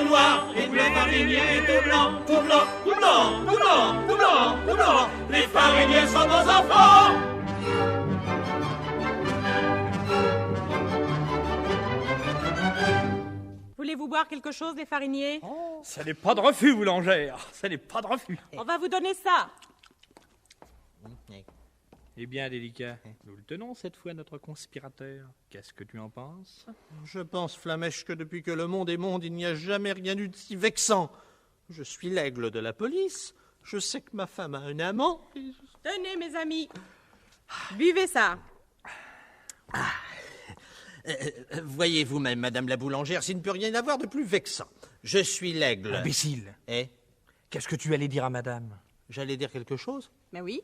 noir, et que le farinier est tout blanc, tout blanc, tout blanc, tout blanc, tout blanc, tout blanc. Les fariniers sont de bons enfants. Voulez-vous boire quelque chose, les fariniers? Ça n'est pas de refus, boulangère, ça n'est pas de refus. On va vous donner ça. Eh bien, Délicat, nous le tenons cette fois, notre conspirateur. Qu'est-ce que tu en penses? Je pense, Flamèche, que depuis que le monde est monde, il n'y a jamais rien eu de si vexant. Je suis l'aigle de la police. Je sais que ma femme a un amant. Tenez, mes amis. Buvez ça. Voyez vous-même, Madame la boulangère, s'il ne peut rien avoir de plus vexant. Je suis l'aigle. Imbécile. Qu'est-ce que tu allais dire à madame? J'allais dire quelque chose? Ben oui.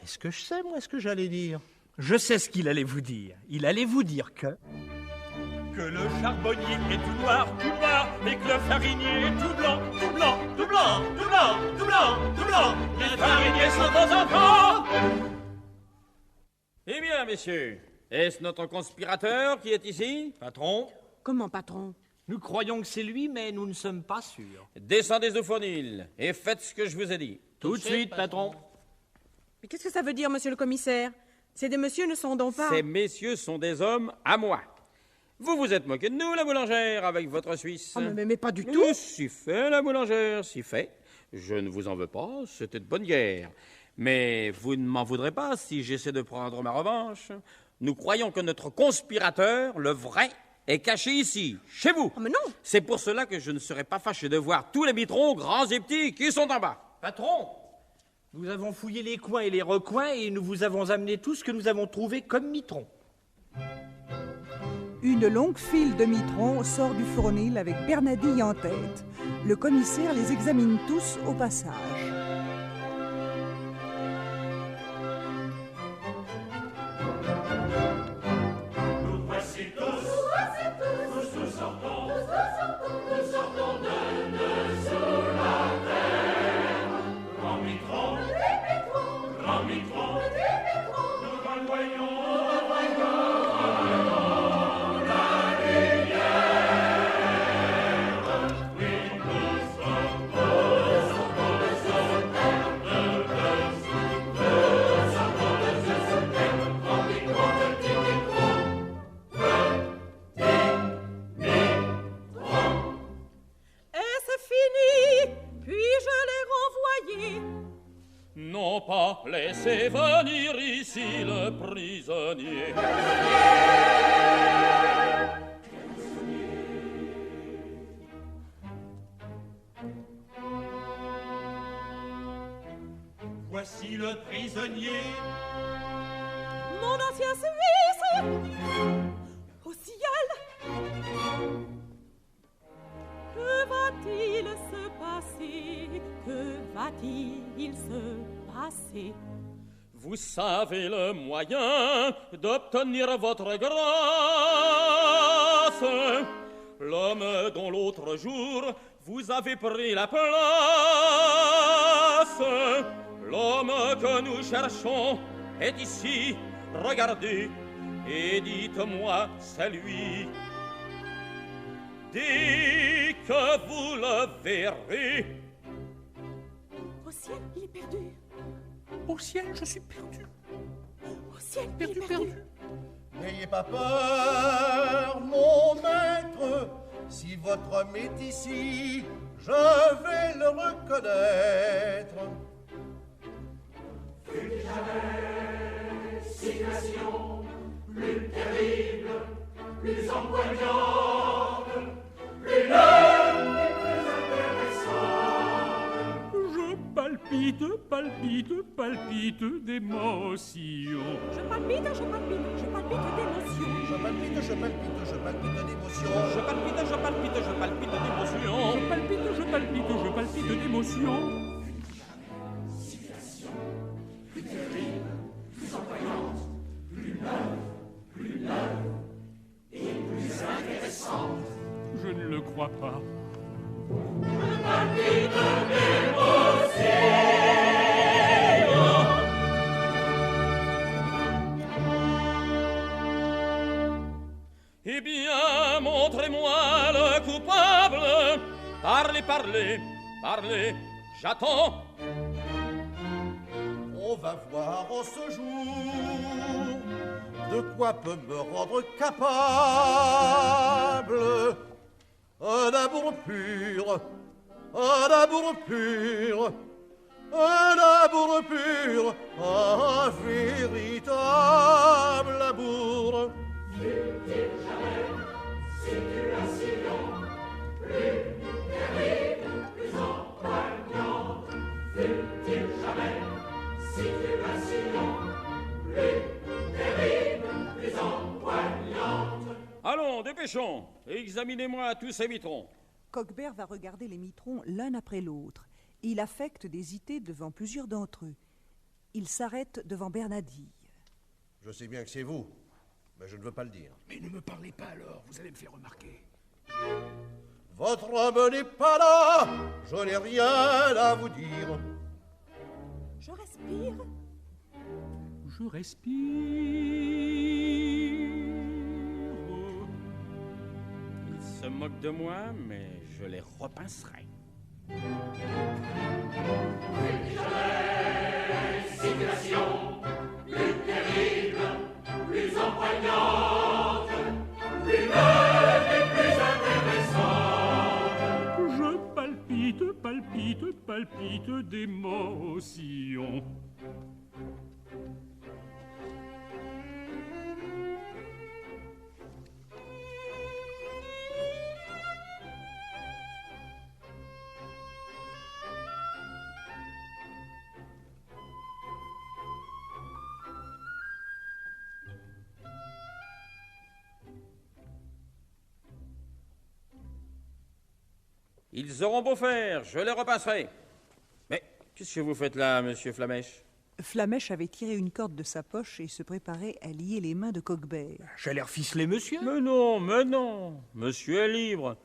Est-ce que je sais, moi, ce que j'allais dire? Je sais ce qu'il allait vous dire. Il allait vous dire que le charbonnier est tout noir, et que le farinier est tout blanc, tout blanc, tout blanc, tout blanc, tout blanc, tout blanc. Les fariniers sont vos enfants. Eh bien, messieurs, est-ce notre conspirateur qui est ici? Patron? Comment, patron? Nous croyons que c'est lui, mais nous ne sommes pas sûrs. Descendez au fournil et faites ce que je vous ai dit. Tout de suite, patron. Mais qu'est-ce que ça veut dire, monsieur le commissaire? Ces deux messieurs ne sont donc pas... Ces messieurs sont des hommes à moi. Vous vous êtes moqué de nous, la boulangère, avec votre Suisse. Oh, mais pas du tout. Si fait, la boulangère, si fait. Je ne vous en veux pas, c'était de bonne guerre. Mais vous ne m'en voudrez pas si j'essaie de prendre ma revanche. Nous croyons que notre conspirateur, le vrai, est caché ici, chez vous. Oh, mais non. C'est pour cela que je ne serais pas fâché de voir tous les bitrons, grands et petits, qui sont en bas. Patron, nous avons fouillé les coins et les recoins et nous vous avons amené tout ce que nous avons trouvé comme mitron. Une longue file de mitrons sort du fournil avec Bernadille en tête. Le commissaire les examine tous au passage. Nous voici tous sortons de dessous la terre. Grand mitron, nous revoyons la lumière. Oui, nous sortons de sous terre, grand mitron, petit mitron. Et c'est fini. Puis-je les renvoyer? Non pas laissez venir ici le prisonnier. Voici le prisonnier. Mon ancien service au ciel. Que va-t-il se passer? Que va-t-il se passer? Vous savez le moyen d'obtenir votre grâce. L'homme dont l'autre jour vous avez pris la place. L'homme que nous cherchons est ici. Regardez et dites-moi, c'est lui. Dès que vous le verrez. Au ciel, il est perdu. Au ciel, je suis perdu. Au ciel, il est perdu. N'ayez pas peur, mon maître. Si votre homme est ici, je vais le reconnaître. jamais, situation plus terrible, plus empoignante, plus neuve et plus intéressante. Je palpite, palpite, palpite d'émotion. Je palpite, je palpite, je palpite d'émotion. Je palpite, je palpite, je palpite d'émotion. Je palpite, je palpite, je palpite d'émotion. Je palpite, je palpite, je palpite d'émotion. Plus terrible, plus empoignante, plus neuve et plus intéressante. Je ne le crois pas. Je palpite d'émotion. Eh bien, montrez-moi le coupable. Parlez, parlez, parlez, j'attends. On va voir en ce jour de quoi peut me rendre capable. Un amour pur, un amour pur, un amour pur, un véritable amour. Fut-il jamais situation plus terrible, plus empoignante? Fut-il jamais situation plus terrible, plus empoignante? Allons, dépêchons, examinez-moi tous ces mitrons. Coquebert va regarder les mitrons l'un après l'autre. Il affecte d'hésiter devant plusieurs d'entre eux. Il s'arrête devant Bernadille. Je sais bien que c'est vous, mais je ne veux pas le dire. Mais ne me parlez pas alors, vous allez me faire remarquer. Votre homme n'est pas là, je n'ai rien à vous dire. Je respire. Je respire. Ils se moquent de moi, mais je les repincerai. Situation plus terrible, plus empoignante, plus neuve et plus intéressante. Je palpite, palpite, palpite d'émotion. Ils auront beau faire, je les repincerai. Mais qu'est-ce que vous faites là, monsieur Flamèche? Flamèche avait tiré une corde de sa poche et se préparait à lier les mains de Coquebert. J'ai l'air ficelé, monsieur. Mais non, mais non. Monsieur est libre.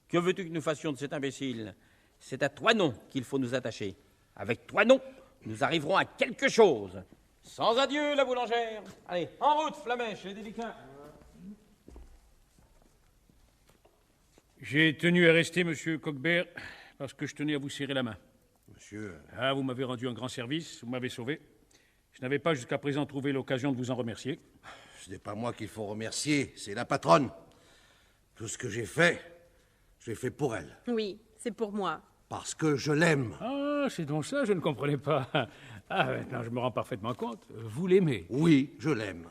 Que veux-tu que nous fassions de cet imbécile? C'est à Toinon qu'il faut nous attacher. Avec Toinon, nous arriverons à quelque chose. Sans adieu, la boulangère. Allez, en route, Flamèche, les délicats. J'ai tenu à rester, monsieur Coquebert, parce que je tenais à vous serrer la main. Monsieur... Ah, vous m'avez rendu un grand service, vous m'avez sauvé. Je n'avais pas jusqu'à présent trouvé l'occasion de vous en remercier. Ce n'est pas moi qu'il faut remercier, c'est la patronne. Tout ce que j'ai fait, je l'ai fait pour elle. Oui, c'est pour moi. Parce que je l'aime. Ah, c'est donc ça, je ne comprenais pas. Ah, maintenant je me rends parfaitement compte. Vous l'aimez? Oui, je l'aime.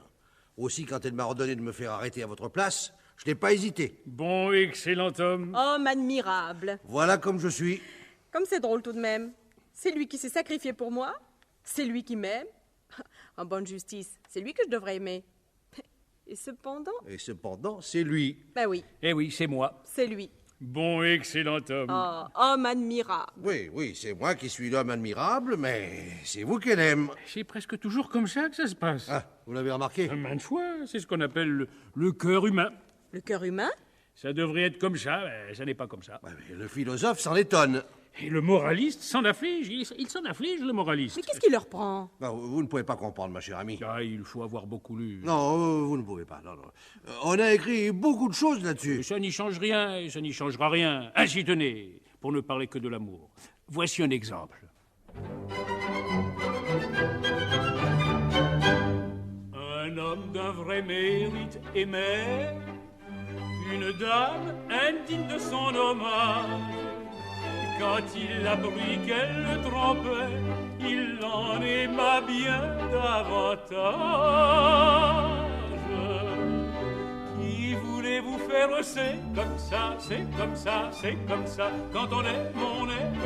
Aussi, quand elle m'a ordonné de me faire arrêter à votre place, je n'ai pas hésité. Bon, excellent homme. Homme admirable. Voilà comme je suis. Comme c'est drôle tout de même. C'est lui qui s'est sacrifié pour moi. C'est lui qui m'aime. En bonne justice, c'est lui que je devrais aimer. Et cependant... Et cependant, c'est lui. Ben oui. Eh oui, c'est moi. C'est lui. Bon, excellent homme. Oh, homme admirable. Oui, c'est moi qui suis l'homme admirable, mais c'est vous qu'elle aime. C'est presque toujours comme ça que ça se passe. Ah, vous l'avez remarqué? Maintes fois, c'est ce qu'on appelle le cœur humain. Le cœur humain? Ça devrait être comme ça, mais ça n'est pas comme ça. Ouais, mais le philosophe s'en étonne. Et le moraliste s'en afflige. Il s'en afflige, le moraliste. Mais qu'est-ce qui leur prend? Non, vous ne pouvez pas comprendre, ma chère amie. Ah, il faut avoir beaucoup lu. Non, vous ne pouvez pas. Non. On a écrit beaucoup de choses là-dessus. Ça n'y change rien, et ça n'y changera rien. Ainsi tenez, pour ne parler que de l'amour. Voici un exemple. Un homme d'un vrai mérite aimait une dame indigne de son hommage. quand il apprit qu'elle le trompait, il en aima bien davantage. Qui voulait vous faire, c'est comme ça, c'est comme ça, c'est comme ça. Quand on aime,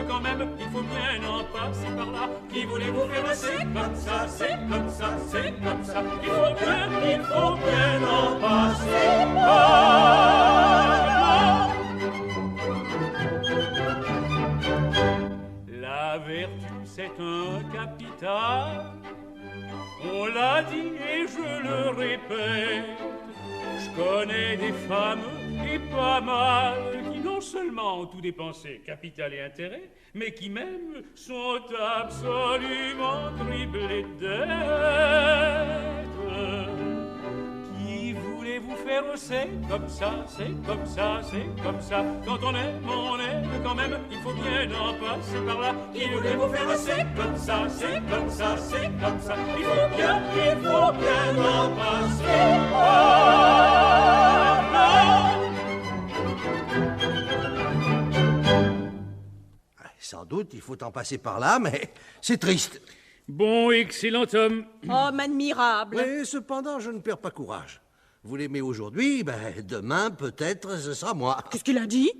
quand même, il faut bien en passer par là. Qui voulait vous faire, c'est comme ça, c'est comme ça, c'est comme ça. Il faut bien en passer par là. La vertu, c'est un capital. On l'a dit et je le répète. Je connais des femmes, et pas mal, qui non seulement ont tout dépensé, capital et intérêt, mais qui même sont absolument criblées de dettes. Qui voulez-vous faire, c'est comme ça, c'est comme ça, c'est comme ça. Quand on aime, quand même, il faut bien en passer par là. Qui voulez-vous faire, c'est comme ça, c'est comme ça, c'est comme ça. Il faut bien en passer par là. Sans doute, il faut en passer par là, mais c'est triste. Bon, excellent homme. Homme admirable. Mais cependant, je ne perds pas courage. Vous l'aimez aujourd'hui, demain, peut-être, ce sera moi. Qu'est-ce qu'il a dit?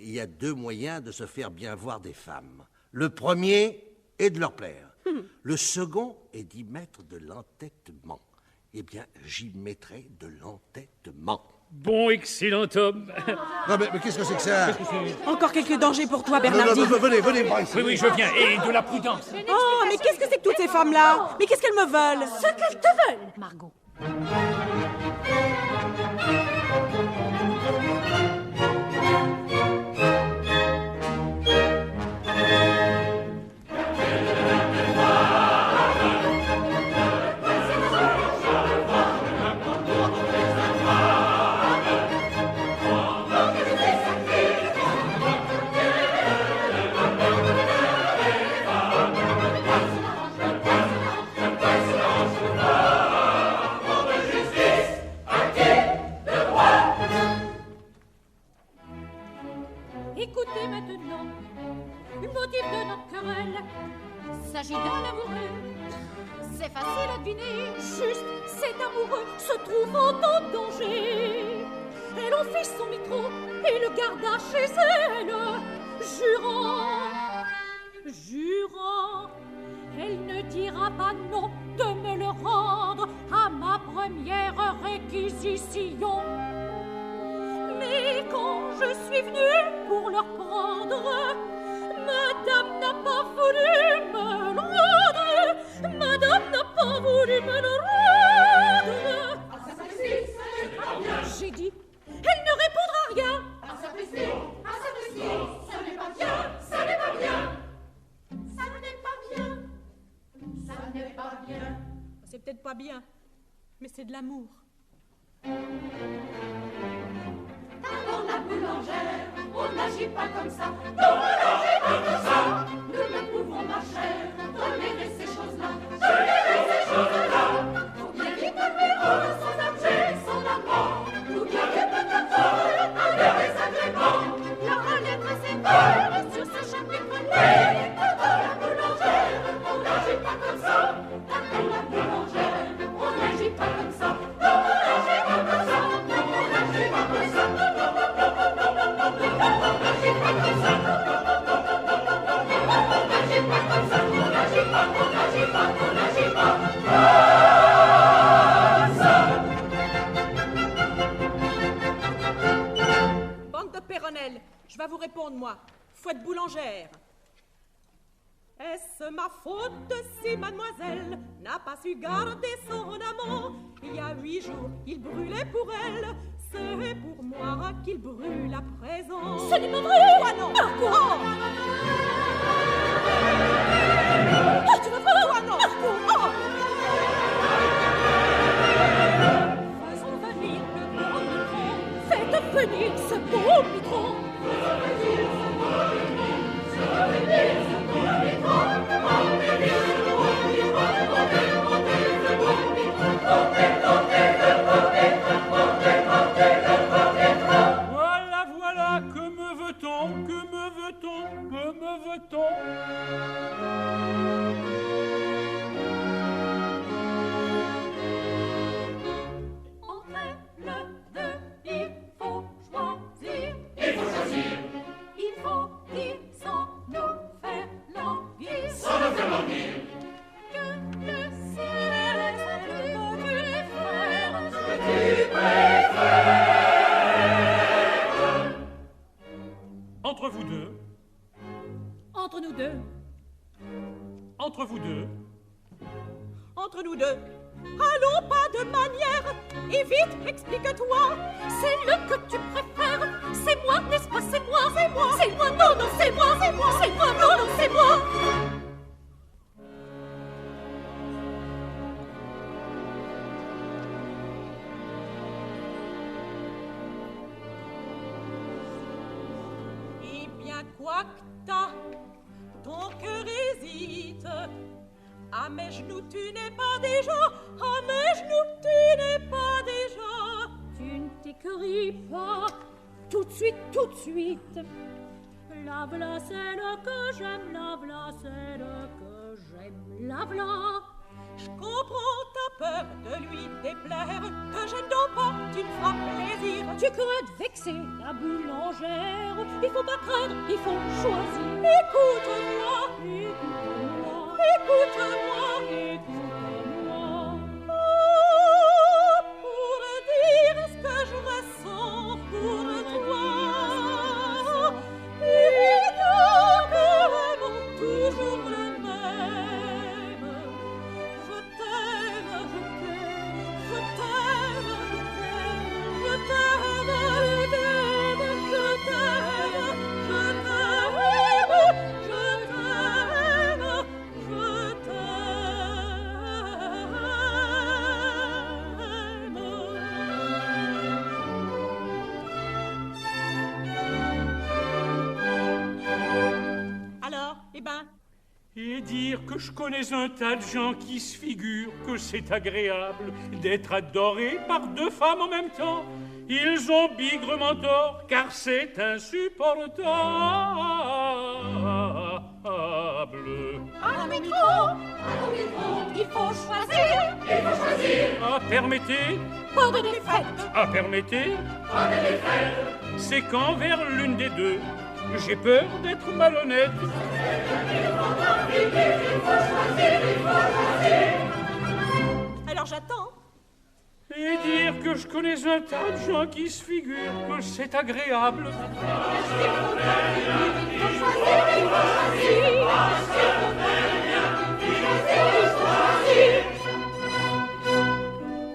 Il y a 2 moyens de se faire bien voir des femmes. Le premier est de leur plaire. Le second est d'y mettre de l'entêtement. Eh bien, j'y mettrai de l'entêtement. Bon, excellent homme. Non, mais qu'est-ce que c'est que ça? Encore quelques dangers pour toi, Bernardine. Non, venez voir ici. Oui, je viens. Et de la prudence. Oh, mais qu'est-ce que c'est que toutes ces femmes-là? Mais qu'est-ce qu'elles me veulent? Ce qu'elles te veulent, Margot. Écoutez maintenant le motif de notre querelle. S'agit d'un amoureux. C'est facile à deviner. Juste, cet amoureux se trouvant en danger. Elle en fiche son micro et le garda chez elle, jurant, elle ne dira pas non de me le rendre à ma première réquisition. Mais quand je suis venue pour le prendre, madame n'a pas voulu me le rendre. Madame n'a pas voulu me le rendre. J'ai dit, elle ne répondra rien. Ce n'est pas bien, ce n'est pas bien. Ça n'est pas bien, ça n'est pas bien. C'est peut-être pas bien, mais c'est de l'amour. Dans la boulangère, on n'agit pas comme ça. Non, on n'agit pas comme ça. Nous ne pouvons, ma chère, tolérer ces choses-là. Tolérer ces choses-là. Faut bien vite le numéro sans objet, sans amant. Ou bien que peut-être avec des agréments. Leur lettre s'écoule sur ce chapitre-là. Dans la boulangère, on n'agit pas comme ça. Dans la boulangère, on n'agit pas comme ça. Non, on n'agit pas comme ça. Non, on n'agit pas comme ça. Bande de péronnelles, je vais vous répondre, moi. Fouette boulangère. Est-ce ma faute si mademoiselle n'a pas su garder son amant? Il y a 8 jours, il brûlait pour elle. C'est pour moi qu'il brûle à présent. Ce n'est pas vrai. Toi non. Margot. Oh. Ah, tu vas voir. Toi non. Margot. Oh. Faisons venir le beau mitron. Faites venir ce beau mitron. Voilà, que me veut-on, que me veut-on, que Entre vous deux. Entre nous deux. Entre vous deux. Entre nous deux. Allons, pas de manière. Et vite, explique-toi. C'est le que tu préfères. C'est moi, n'est-ce pas? C'est moi. C'est moi. C'est moi. Non, non, c'est moi. C'est moi. C'est moi. Non, non, c'est moi. Quoi que t'as, ton cœur hésite. À mes genoux, tu n'es pas déjà. À mes genoux, tu n'es pas déjà. Tu ne t'écris pas. Tout de suite, tout de suite. La v'là, c'est le que j'aime. La v'là, c'est le que j'aime. La v'là. Je comprends ta peur de lui déplaire. Te gêne donc pas, tu me feras plaisir. Tu crains de vexer la boulangère. Il faut pas craindre, il faut choisir. Écoute-moi, écoute-moi, écoute-moi, écoute-moi. Oh, pour dire ce que je ressens pour toi. Évidemment, toujours le même. Je t'aime, je t'aime, je t'aime, je t'aime, je t'aime, je Et dire que je connais un tas de gens qui se figurent que c'est agréable d'être adoré par deux femmes en même temps. Ils ont bigrement tort, car c'est insupportable. À nos micros, il faut choisir. Il faut choisir. Ah, permettez. Pas de défaite. Ah, permettez. Pas de défaite. C'est qu'envers l'une des deux, j'ai peur d'être malhonnête. Il faut choisir, il faut choisir. Alors j'attends. Et dire que je connais un tas de gens qui se figurent que c'est agréable. Il faut choisir, il faut choisir.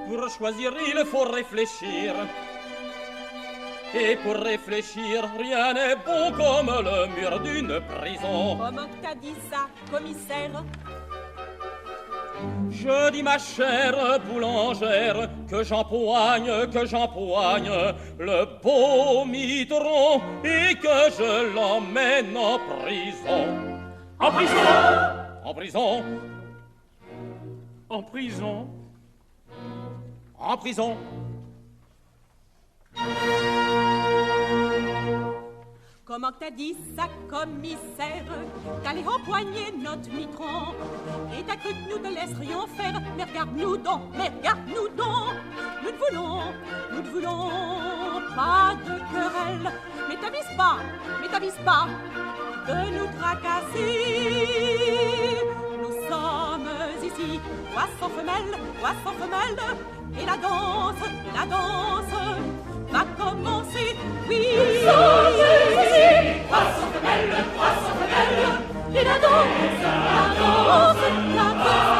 Pour choisir, il faut réfléchir. Et pour réfléchir, rien n'est bon comme le mur d'une prison. Comment t'as dit ça, commissaire? Je dis, ma chère boulangère, que j'empoigne le beau mitron et que je l'emmène en prison. En prison! En prison! En prison! En prison! Comment t'as dit ça, commissaire? T'allais empoigner notre mitron et t'as cru que nous te laisserions faire. Mais regarde-nous donc, mais regarde-nous donc. Nous ne voulons pas de querelle. Mais t'avises pas de nous tracasser. Nous sommes ici, poisson femelle, et la danse va commencer, oui. Poisson femelle, et la danse va commencer.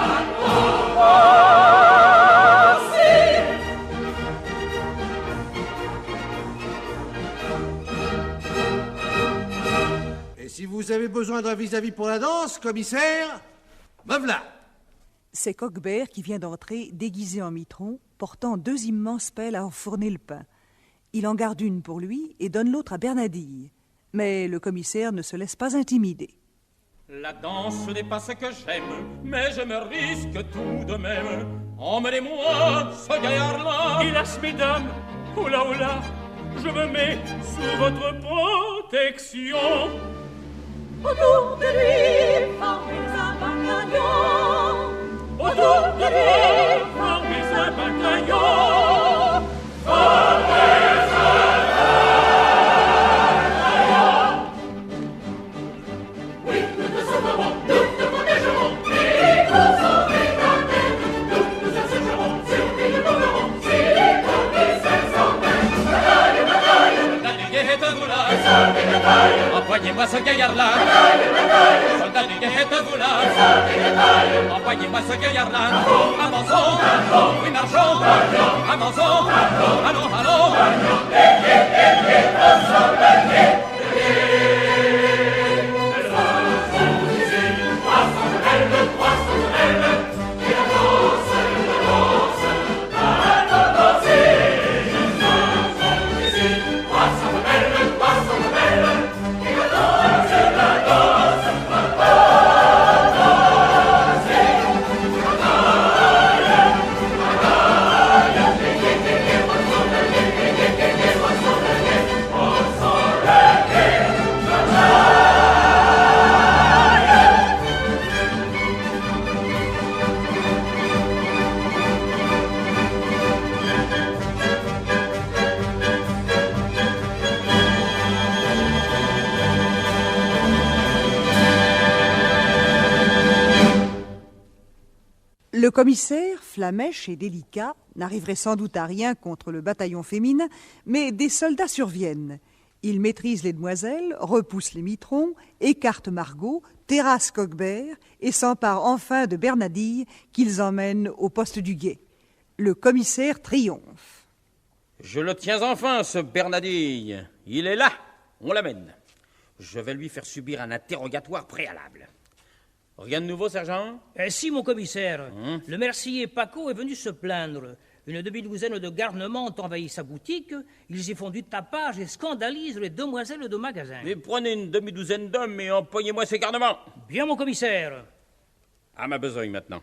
Et si vous avez besoin d'un vis-à-vis pour la danse, commissaire, me v'là. C'est Coquebert qui vient d'entrer, déguisé en mitron, portant deux immenses pelles à enfourner le pain. Il en garde une pour lui et donne l'autre à Bernadille. Mais le commissaire ne se laisse pas intimider. La danse n'est pas ce que j'aime, mais je me risque tout de même. Emmenez-moi, ce gaillard-là. Hélas, mesdames, oh là, je me mets sous votre protection. autour de lui, formez un bataillon. Autour de lui, formez un bataillon. Formez un bataillon. Oui, nous te sauverons, nous te protégerons, et nous sauver ta tête. Nous insurgerons, sur qui nous mourrons, si les commissaires s'empêchent. Bataille, bataille, Soldats du guet, êtes-vous là? des batailles. Empoignez-moi ce gaillard-là. Soldats du guet, êtes-vous là? Empoignez-moi ce gaillard-là. Avançons, oui marchons, avançons, allons, allons. Le commissaire, Flamèche et délicat, n'arriverait sans doute à rien contre le bataillon féminin, mais des soldats surviennent. Ils maîtrisent les demoiselles, repoussent les mitrons, écartent Margot, terrassent Coquebert et s'emparent enfin de Bernadille qu'ils emmènent au poste du guet. Le commissaire triomphe. Je le tiens enfin, ce Bernadille. Il est là, on l'amène. Je vais lui faire subir un interrogatoire préalable. Rien de nouveau, sergent? Si, mon commissaire. Le mercier Paco est venu se plaindre. Une demi-douzaine de garnements ont envahi sa boutique. Ils y font du tapage et scandalisent les demoiselles de magasin. Mais prenez une demi-douzaine d'hommes et empoignez-moi ces garnements. Bien, mon commissaire. À ma besogne maintenant.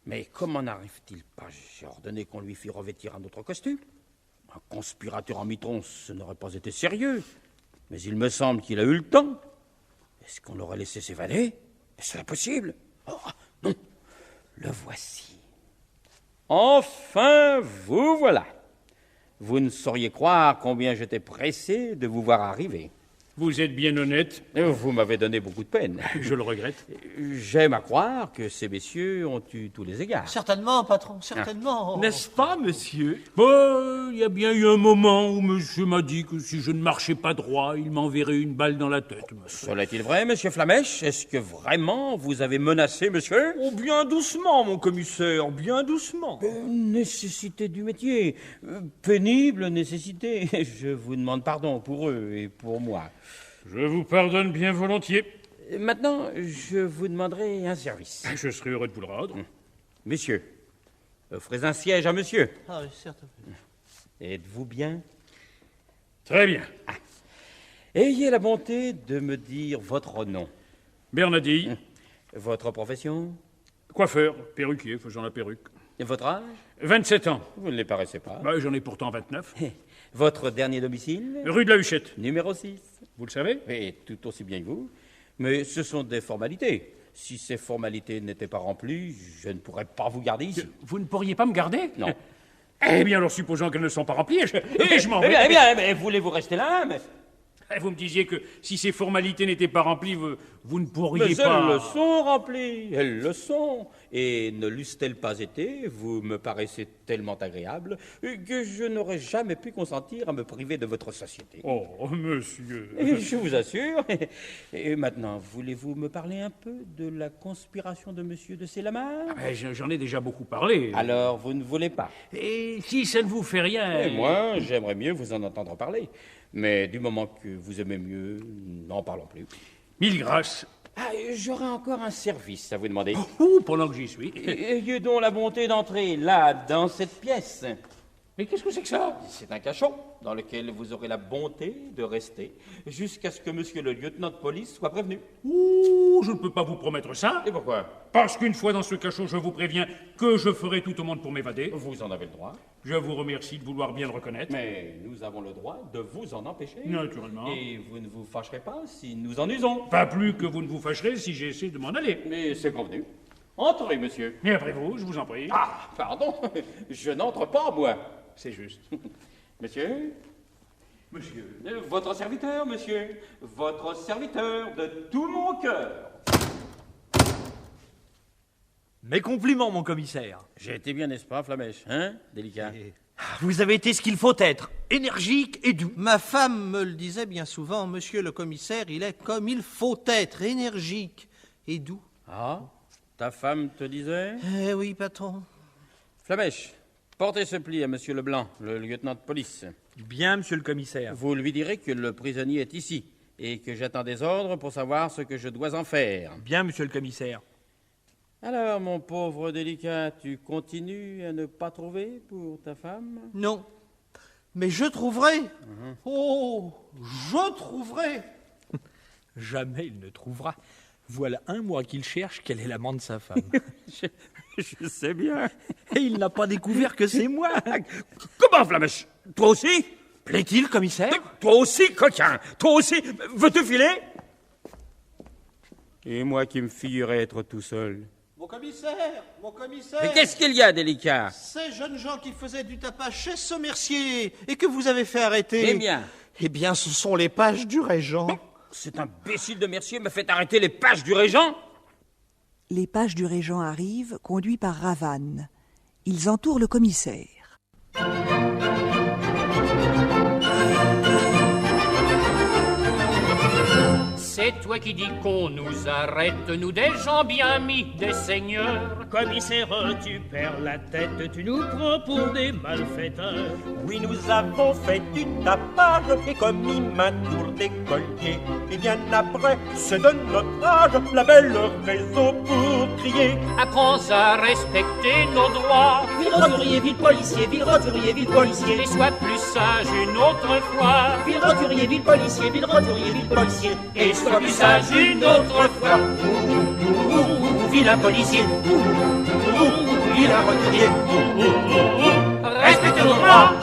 Mais comment n'arrive-t-il pas? J'ai ordonné qu'on lui fît revêtir un autre costume. Un conspirateur en mitron, ce n'aurait pas été sérieux. Mais il me semble qu'il a eu le temps. Est-ce qu'on l'aurait laissé s'évader? Est-ce possible? Oh, non, le voici. Enfin, vous voilà. Vous ne sauriez croire combien j'étais pressé de vous voir arriver. Vous êtes bien honnête. Vous m'avez donné beaucoup de peine. Je le regrette. J'aime à croire que ces messieurs ont eu tous les égards. Certainement, patron, certainement. N'est-ce pas, monsieur? Bon, il y a bien eu un moment où monsieur m'a dit que si je ne marchais pas droit, il m'enverrait une balle dans la tête. Cela est-il vrai, monsieur Flamèche? Est-ce que vraiment vous avez menacé, monsieur? Oh, bien doucement, mon commissaire, bien doucement. Nécessité du métier. Pénible nécessité. Je vous demande pardon pour eux et pour moi. Je vous pardonne bien volontiers. Maintenant, je vous demanderai un service. Je serai heureux de vous le rendre. Messieurs, offrez un siège à monsieur. Ah oui, certainement. Êtes-vous bien? Très bien. Ayez la bonté de me dire votre nom. Bernadille. Votre profession? Coiffeur, perruquier, faisant la perruque. Et votre âge? 27 ans. Vous ne les paraissez pas. J'en ai pourtant 29. Votre dernier domicile? Rue de la Huchette. Numéro 6. Vous le savez? Oui, tout aussi bien que vous. Mais ce sont des formalités. Si ces formalités n'étaient pas remplies, je ne pourrais pas vous garder ici. Vous ne pourriez pas me garder? Non. Eh bien, alors, supposons qu'elles ne sont pas remplies, je m'en vais. Eh bien, mais voulez-vous rester là? Vous me disiez que si ces formalités n'étaient pas remplies, vous ne pourriez mais pas... elles le sont remplies, elles le sont. Et ne l'eussent-elles pas été, vous me paraissez tellement agréable que je n'aurais jamais pu consentir à me priver de votre société. Oh, monsieur... Et je vous assure. Et maintenant, voulez-vous me parler un peu de la conspiration de monsieur de Célamare? J'en ai déjà beaucoup parlé. Alors, vous ne voulez pas? Et si ça ne vous fait rien... Et moi, j'aimerais mieux vous en entendre parler. Mais du moment que vous aimez mieux, n'en parlons plus. Mille grâces. J'aurais encore un service à vous demander. Pendant que j'y suis. Ayez donc la bonté d'entrer là, dans cette pièce. Mais qu'est-ce que c'est que ça? C'est un cachot dans lequel vous aurez la bonté de rester jusqu'à ce que monsieur le lieutenant de police soit prévenu. Oh, je ne peux pas vous promettre ça. Et pourquoi? Parce qu'une fois dans ce cachot, je vous préviens que je ferai tout au monde pour m'évader. Vous en avez le droit. Je vous remercie de vouloir bien le reconnaître. Mais nous avons le droit de vous en empêcher. Naturellement. Et vous ne vous fâcherez pas si nous en usons. Pas plus que vous ne vous fâcherez si j'essaie de m'en aller. Mais c'est convenu. Entrez, monsieur. Et après vous, je vous en prie. Ah, pardon. Je n'entre pas, moi. C'est juste. Monsieur? Monsieur. Votre serviteur, monsieur. Votre serviteur de tout mon cœur. Mes compliments, mon commissaire. J'ai été bien, n'est-ce pas, Flamèche? Hein? Délicat. Vous avez été ce qu'il faut être, énergique et doux. Ma femme me le disait bien souvent, monsieur le commissaire, il est comme il faut être, énergique et doux. Ah? Ta femme te disait? Eh oui, patron. Flamèche, portez ce pli à monsieur Leblanc, le lieutenant de police. Bien, monsieur le commissaire. Vous lui direz que le prisonnier est ici et que j'attends des ordres pour savoir ce que je dois en faire. Bien, monsieur le commissaire. Alors, mon pauvre délicat, tu continues à ne pas trouver pour ta femme? Non. Mais je trouverai. Oh, je trouverai. Jamais il ne trouvera. Voilà un mois qu'il cherche quelle est l'amant de sa femme. Je sais bien. Et il n'a pas découvert que c'est moi. Comment, Flamèche? Toi aussi? Plaît-il, commissaire? Toi aussi, coquin? Toi aussi? Veux-tu filer? Et moi qui me figurais être tout seul. Mon commissaire. Mais qu'est-ce qu'il y a, délicat? Ces jeunes gens qui faisaient du tapage chez Sommercier et que vous avez fait arrêter. Eh bien? Eh bien, ce sont les pages du Régent. Cet imbécile de Mercier me fait arrêter les pages du Régent? Les pages du Régent arrivent, conduits par Ravanne. Ils entourent le commissaire. C'est toi qui dis qu'on nous arrête, nous des gens bien mis, des seigneurs. Commissaire, tu perds la tête, tu nous prends pour des malfaiteurs. Oui, nous avons fait du tapage et commis ma tour d'écolier. Et bien après, c'est de notre âge la belle raison pour crier. Apprends à respecter nos droits. Ville roturier, ville policier, ville roturier, ville policier. Et sois plus sage une autre fois. Ville roturier, ville policier, ville roturier, ville policier. Et sois plus sage une autre fois. Vilain policier. Vilain roturier. Respectez nos droits.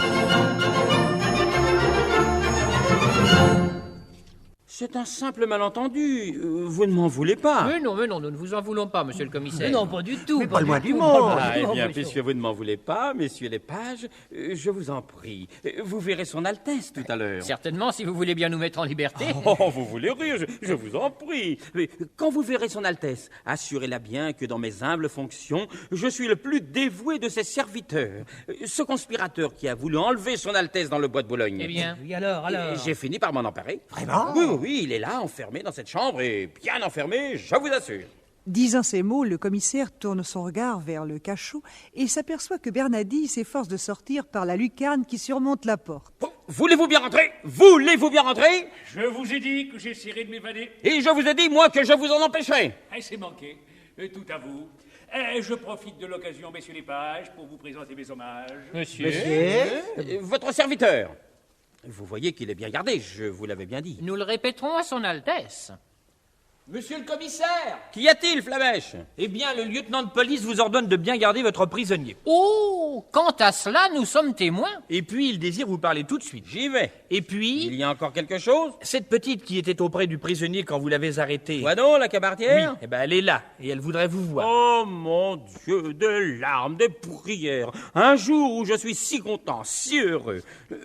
C'est un simple malentendu. Vous ne m'en voulez pas. Mais non, nous ne vous en voulons pas, monsieur le commissaire. Non, pas du tout. Mais pas le moins du monde. Ah, eh bien, puisque vous ne m'en voulez pas, messieurs les pages, je vous en prie. Vous verrez son Altesse tout à l'heure. Certainement, si vous voulez bien nous mettre en liberté. Oh, vous voulez rire, je vous en prie. Mais quand vous verrez son Altesse, assurez-la bien que dans mes humbles fonctions, je suis le plus dévoué de ses serviteurs. Ce conspirateur qui a voulu enlever son Altesse dans le bois de Boulogne. Eh bien. Oui, alors. J'ai fini par m'en emparer. Vraiment? Oui, il est là, enfermé dans cette chambre, et bien enfermé, je vous assure. Disant ces mots, le commissaire tourne son regard vers le cachot et s'aperçoit que Bernadille s'efforce de sortir par la lucarne qui surmonte la porte. Voulez-vous bien rentrer? Voulez-vous bien rentrer? Je vous ai dit que j'essaierai de m'évader. Et je vous ai dit, moi, que je vous en empêcherai. C'est manqué. Tout à vous. Je profite de l'occasion, messieurs les pages, pour vous présenter mes hommages. Monsieur. Votre serviteur. Vous voyez qu'il est bien gardé, je vous l'avais bien dit. Nous le répéterons à son Altesse. Monsieur le commissaire! Qu'y a-t-il, Flamèche? Eh bien, le lieutenant de police vous ordonne de bien garder votre prisonnier. Oh, quant à cela, nous sommes témoins. Et puis, il désire vous parler tout de suite. J'y vais. Et puis... Il y a encore quelque chose? Cette petite qui était auprès du prisonnier quand vous l'avez arrêtée... Quoi donc, la Oui, cabaretière? eh ben, elle est là, et elle voudrait vous voir. Oh, mon Dieu, des larmes, des prières. Un jour où je suis si content, si heureux.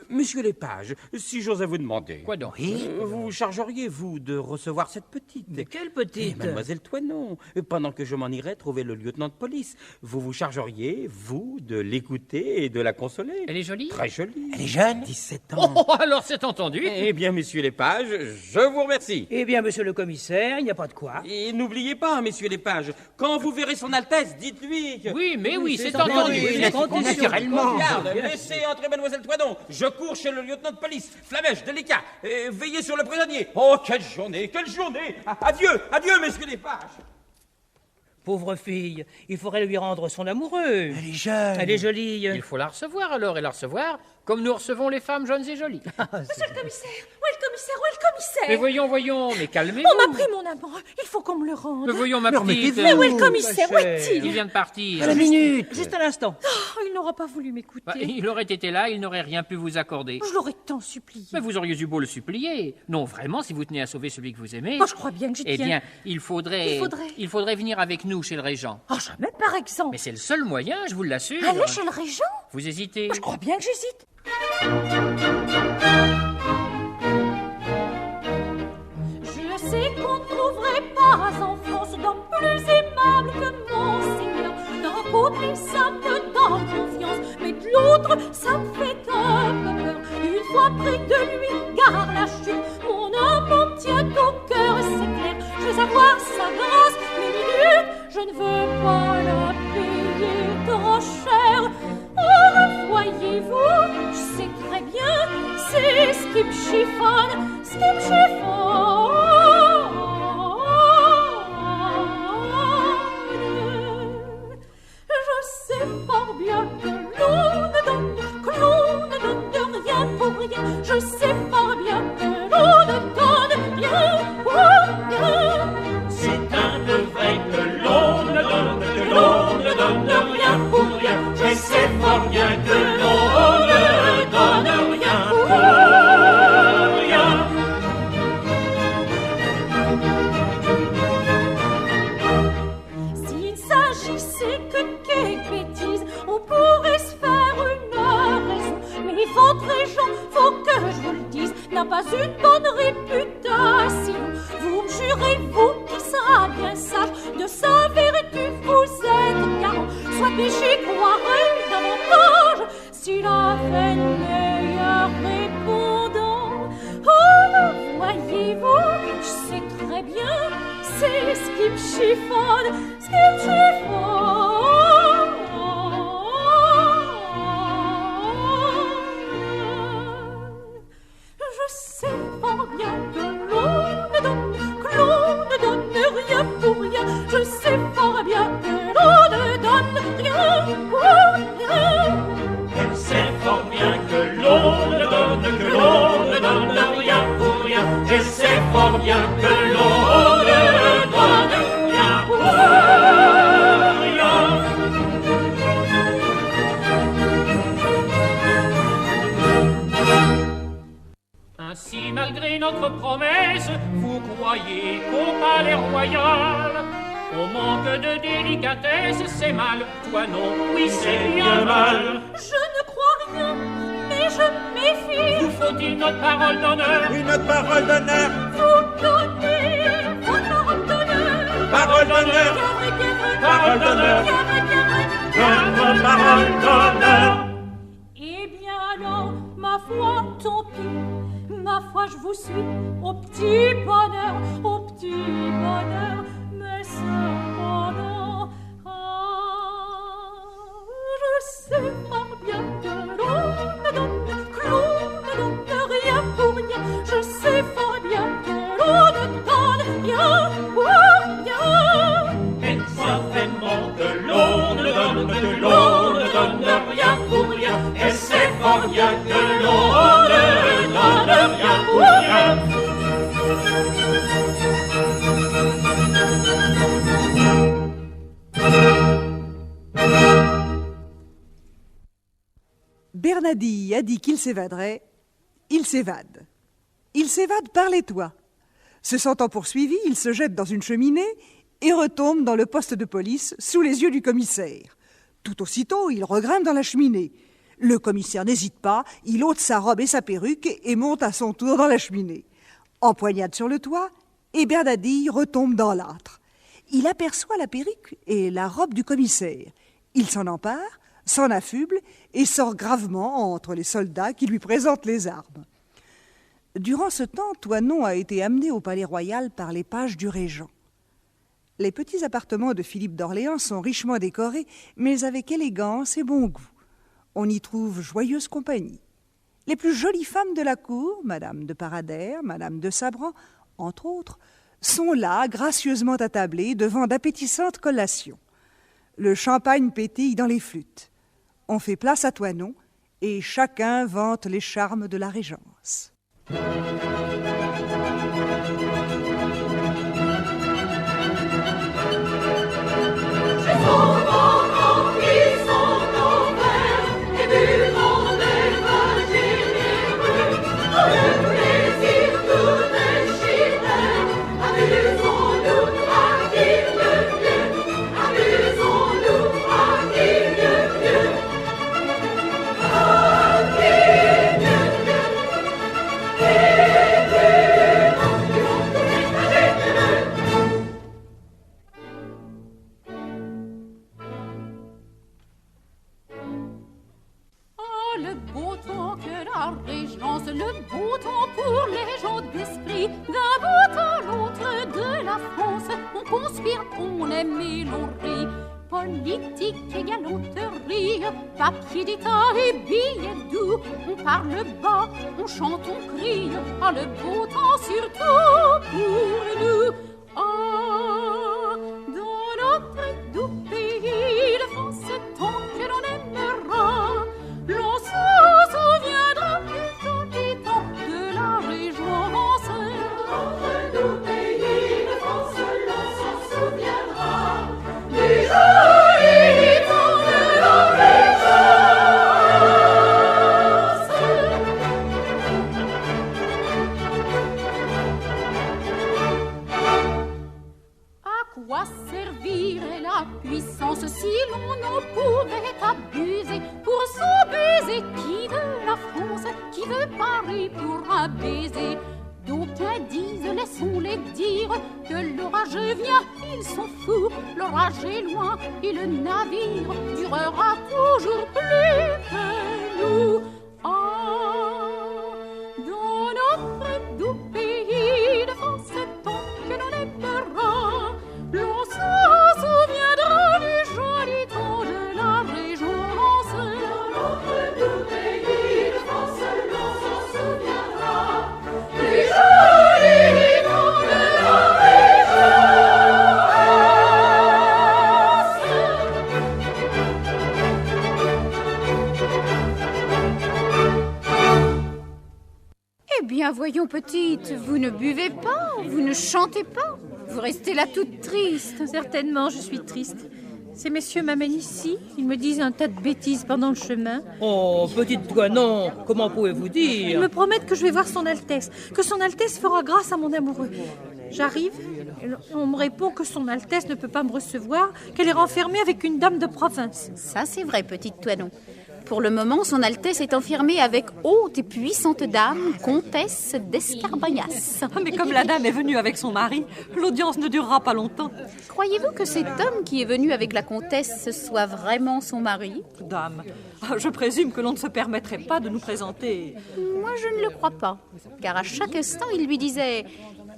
Monsieur les pages, si j'osais vous demander... Quoi donc? Vous chargeriez, vous, de recevoir cette petite? Mais quelle petite? Mademoiselle Toinon, pendant que je m'en irais trouver le lieutenant de police, vous vous chargeriez, vous, de l'écouter et de la consoler. Elle est jolie? Très jolie. Elle est jeune? 17 ans. Oh, alors c'est entendu. Eh bien, messieurs les pages, je vous remercie. Eh bien, monsieur le commissaire, il n'y a pas de quoi. Et n'oubliez pas, messieurs les pages, quand vous verrez son Altesse, dites-lui que... Oui, mais oui, c'est entendu. entendu. Naturellement. Regarde, laissez entrer mademoiselle Toinon. Je cours chez le lieutenant de police. Flamèche, délicat, veillez sur le prisonnier. Oh, quelle journée, quelle journée. Adieu, adieu, messieurs les pages. Pauvre fille, il faudrait lui rendre son amoureux. Elle est jeune. Elle est jolie. Il faut la recevoir alors, et la recevoir comme nous recevons les femmes jeunes et jolies. Monsieur le commissaire, où est le commissaire? commissaire, où est le commissaire? Mais voyons, mais calmez-vous. On m'a pris mon amant, il faut qu'on me le rende. Mais voyons, ma petite. Mais où est le commissaire? Où est-il? Il vient de partir. À la minute. Juste un instant. Oh, il n'aura pas voulu m'écouter. Bah, il aurait été là, il n'aurait rien pu vous accorder. Je l'aurais tant supplié. Mais vous auriez eu beau le supplier. Non, vraiment, si vous tenez à sauver celui que vous aimez. Oh, je crois bien que j'y tiens. Eh bien, il faudrait venir avec nous chez le régent. Oh, jamais, par exemple. Mais c'est le seul moyen, je vous l'assure. Aller chez le régent? Vous hésitez? Je crois bien que j'hésite. Je sais qu'on ne trouverait pas en France d'homme plus aimable que Monseigneur. D'un côté, ça me donne confiance, mais de l'autre, ça me fait un peu peur. Une fois près de lui, gare la chute, mon homme me tient au cœur, c'est clair. Je veux avoir sa grâce, mes minutes, je ne veux pas la payer trop cher. Or, voyez-vous, je sais très bien, c'est ce qui me chiffonne, ce qui me chiffonne. Je sais fort bien que l'on ne donne rien pour rien. Je sais fort bien que l'on ne donne rien pour rien. C'est un peu vrai que l'on ne donne rien pour rien. Je sais fort bien que l'on ne donne rien pour rien. S'il s'agissait que de quelques bêtises, on pourrait se faire une raison. Mais votre régent, faut que je vous le dise, n'a pas une bonne réputation. Vous me jurez, vous qui sera bien sage, de sa vertu vous êtes garant. Soit péché, croirait davantage, s'il a fait le meilleur répondant. Oh, voyez-vous, je sais très bien, c'est ce qui me chiffonne, ce qui me chiffonne. Je sais fort bien que l'on ne donne rien pour rien. Je sais fort bien que l'on ne donne rien pour rien. Elle sait fort bien que l'on ne donne rien pour rien. Elle sait fort bien que l'on ne donne rien pour rien. Ainsi, malgré notre promesse, vous croyez qu'au palais royal, on manque de délicatesse, c'est mal. Toi non, oui, c'est bien mal. Je ne crois rien, mais je méfie. Vous faut-il notre parole d'honneur? Oui, notre parole d'honneur. Vous donnez votre parole d'honneur. Parole d'honneur. Bien vrai, bien vrai. Parole d'honneur. Bien vrai, bien vrai. Notre parole d'honneur. Eh bien alors, ma foi, tant pis. Ma foi, je vous suis au petit bonheur, au petit bonheur. Mais cependant, je sais fort bien que l'on ne donne rien pour rien. Je sais fort bien que l'on ne donne rien pour rien. Mais certainement que l'on ne donne rien pour rien. Elle sait fort bien que l'on ne donne rien pour rien. Bernadi a dit qu'il s'évaderait, il s'évade. Il s'évade par les toits. Se sentant poursuivi, il se jette dans une cheminée et retombe dans le poste de police sous les yeux du commissaire. Tout aussitôt, il regrimpe dans la cheminée. Le commissaire n'hésite pas, il ôte sa robe et sa perruque et monte à son tour dans la cheminée. Empoignade sur le toit, et Bernadi retombe dans l'âtre. Il aperçoit la perruque et la robe du commissaire. Il s'en empare, s'en affuble et sort gravement entre les soldats qui lui présentent les armes. Durant ce temps, Toinon a été amené au palais royal par les pages du régent. Les petits appartements de Philippe d'Orléans sont richement décorés, mais avec élégance et bon goût. On y trouve joyeuse compagnie. Les plus jolies femmes de la cour, Madame de Paradère, Madame de Sabran, entre autres, sont là, gracieusement attablées, devant d'appétissantes collations. Le champagne pétille dans les flûtes. On fait place à Toinon, et chacun vante les charmes de la régence. le beau temps que la régence, le beau temps pour les gens d'esprit. D'un bout à l'autre de la France, on conspire, on aime et l'on rit. Politique et galanterie, papier d'État et billets doux. On parle bas, on chante, on crie, ah le beau temps surtout pour nous. Ah, dans notre doux pays de France, tant que l'on aimera, l'on se souviendra du joli temps de la régence. Dans notre doux pays de France, l'on s'en souviendra du joli temps de la régence. À quoi servirait la puissance si l'on en pouvait abuser pour son baiser? Qui veut la France, qui veut Paris pour un baiser? D'aucuns disent, laissons-les dire, que l'orage vient, ils sont fous. L'orage est loin et le navire durera toujours plus que nous. Ah, dans notre doux pays de France, tant que l'on aimera, l'on se souviendra du joli temps de la régence. Dans notre doux pays de France, l'on s'en souviendra du joli temps de la Eh bien, voyons, petite, vous ne buvez pas, vous ne chantez pas, vous restez là toute triste. Certainement, je suis triste. Ces messieurs m'amènent ici, ils me disent un tas de bêtises pendant le chemin. Oh, petite toi, non. Comment pouvez-vous dire? Ils me promettent que je vais voir son Altesse, que son Altesse fera grâce à mon amoureux. J'arrive, et on me répond que son Altesse ne peut pas me recevoir, qu'elle est renfermée avec une dame de province. Ça, c'est vrai, petite Toinon. Pour le moment, son Altesse est enfermée avec haute et puissante dame, comtesse d'Escarbagnas. Mais comme la dame est venue avec son mari, l'audience ne durera pas longtemps. Croyez-vous que cet homme qui est venu avec la comtesse soit vraiment son mari? Dame, je présume que l'on ne se permettrait pas de nous présenter. Moi, je ne le crois pas, car à chaque instant, il lui disait...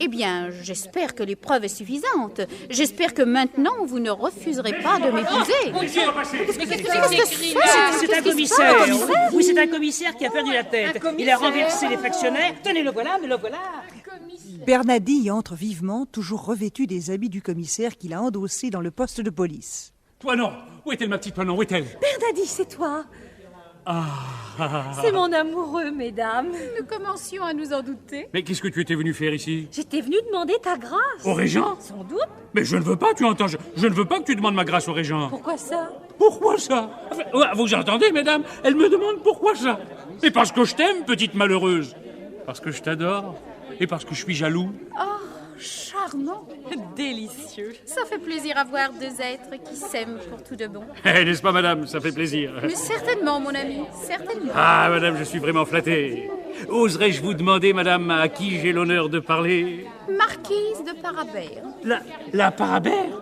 Eh bien, j'espère que l'épreuve est suffisante. J'espère que maintenant, vous ne refuserez pas de m'épouser. C'est un commissaire. Oui, c'est un commissaire qui a perdu la tête. Il a renversé les factionnaires. Tenez, le voilà, mais le voilà. Bernadi y entre vivement, toujours revêtu des habits du commissaire qu'il a endossé dans le poste de police. Toinon, où est-elle, ma petite Toinon, où est-elle? Bernadi, c'est toi. Ah. C'est mon amoureux, mesdames. Nous commencions à nous en douter. Mais qu'est-ce que tu étais venu faire ici? J'étais venue demander ta grâce. Au régent? Sans doute. Mais je ne veux pas, tu entends, je ne veux pas que tu demandes ma grâce au régent. Pourquoi ça? Pourquoi ça? Enfin, vous entendez, mesdames? Elle me demande pourquoi ça. Mais parce que je t'aime, petite malheureuse. Parce que je t'adore. Et parce que je suis jaloux. Oh, charmant. Délicieux. Ça fait plaisir à voir deux êtres qui s'aiment pour tout de bon. N'est-ce pas, madame? Ça fait plaisir. Mais certainement, mon ami, certainement. Ah, madame, je suis vraiment flatté. Oserais-je vous demander, madame, à qui j'ai l'honneur de parler? Marquise de Parabère. La Parabère?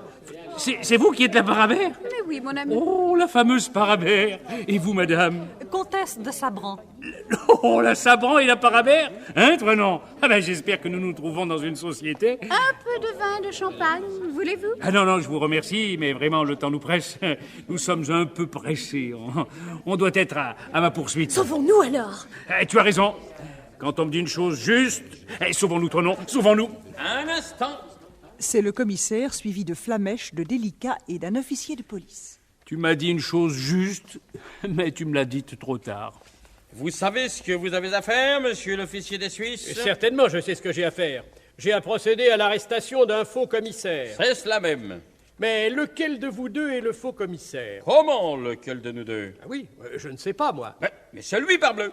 C'est vous qui êtes la Parabère? Mais oui, mon ami. Oh, la fameuse Parabère. Et vous, madame? Comtesse de Sabran. Oh, la Sabran et la Parabère? Hein, toi, non? Ah ben, j'espère que nous nous trouvons dans une société. Un peu de vin de champagne, voulez-vous? Ah non, je vous remercie, mais vraiment, le temps nous presse. Nous sommes un peu pressés. On doit être à ma poursuite. Sauvons-nous alors. Tu as raison. Quand on me dit une chose juste... sauvons-nous, toi, non? Sauvons-nous. Un instant. C'est le commissaire, suivi de Flamèche, de Délicat et d'un officier de police. Tu m'as dit une chose juste, mais tu me l'as dite trop tard. Vous savez ce que vous avez à faire, monsieur l'officier des Suisses? Certainement, je sais ce que j'ai à faire. J'ai à procéder à l'arrestation d'un faux commissaire. C'est cela même. Mais lequel de vous deux est le faux commissaire? Comment lequel de nous deux? Ah oui, je ne sais pas, moi. Mais c'est lui, parbleu.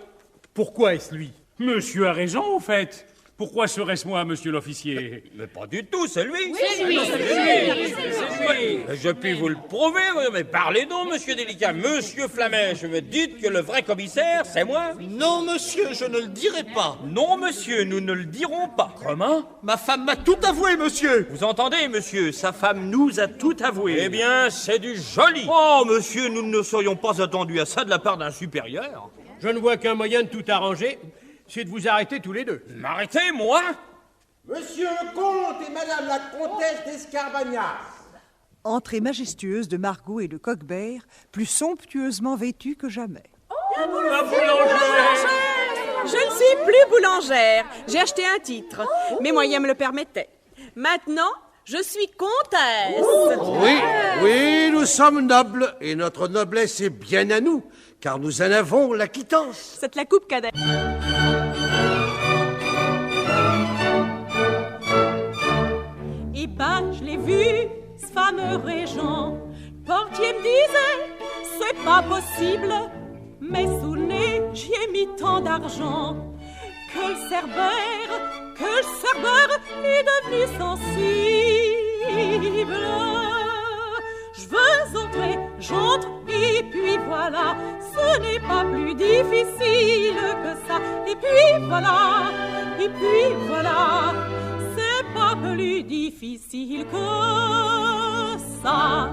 Pourquoi est-ce lui? Monsieur a raison, au fait. Pourquoi serait-ce moi, monsieur l'officier? Mais pas du tout, c'est lui. Oui, c'est lui. C'est lui. Je puis vous le prouver, mais parlez donc, monsieur Délicat. Monsieur Flamèche, me dites que le vrai commissaire, c'est moi? Non, monsieur, je ne le dirai pas. Non, monsieur, nous ne le dirons pas. Comment? Ma femme m'a tout avoué, monsieur. Vous entendez, monsieur? Sa femme nous a tout avoué. Eh bien, c'est du joli. Oh, monsieur, nous ne serions pas attendus à ça de la part d'un supérieur. Je ne vois qu'un moyen de tout arranger, c'est de vous arrêter tous les deux. M'arrêter, moi? Monsieur le comte et madame la comtesse d'Escarbagnas. Entrée majestueuse de Margot et de Coquebert, plus somptueusement vêtus que jamais. La boulangère! Je ne suis plus boulangère. J'ai acheté un titre. Mes moyens me le permettaient. Maintenant, je suis comtesse. Oui, nous sommes nobles, et notre noblesse est bien à nous, car nous en avons la quittance. C'est la coupe cadet. Eh ben, je l'ai vu, ce fameux régent. Portier me disait, c'est pas possible. Mais sous le nez, j'y ai mis tant d'argent que le cerbère est devenu sensible. Je veux entrer, j'entre, et puis voilà, ce n'est pas plus difficile que ça. Et puis voilà, c'est pas plus difficile que ça.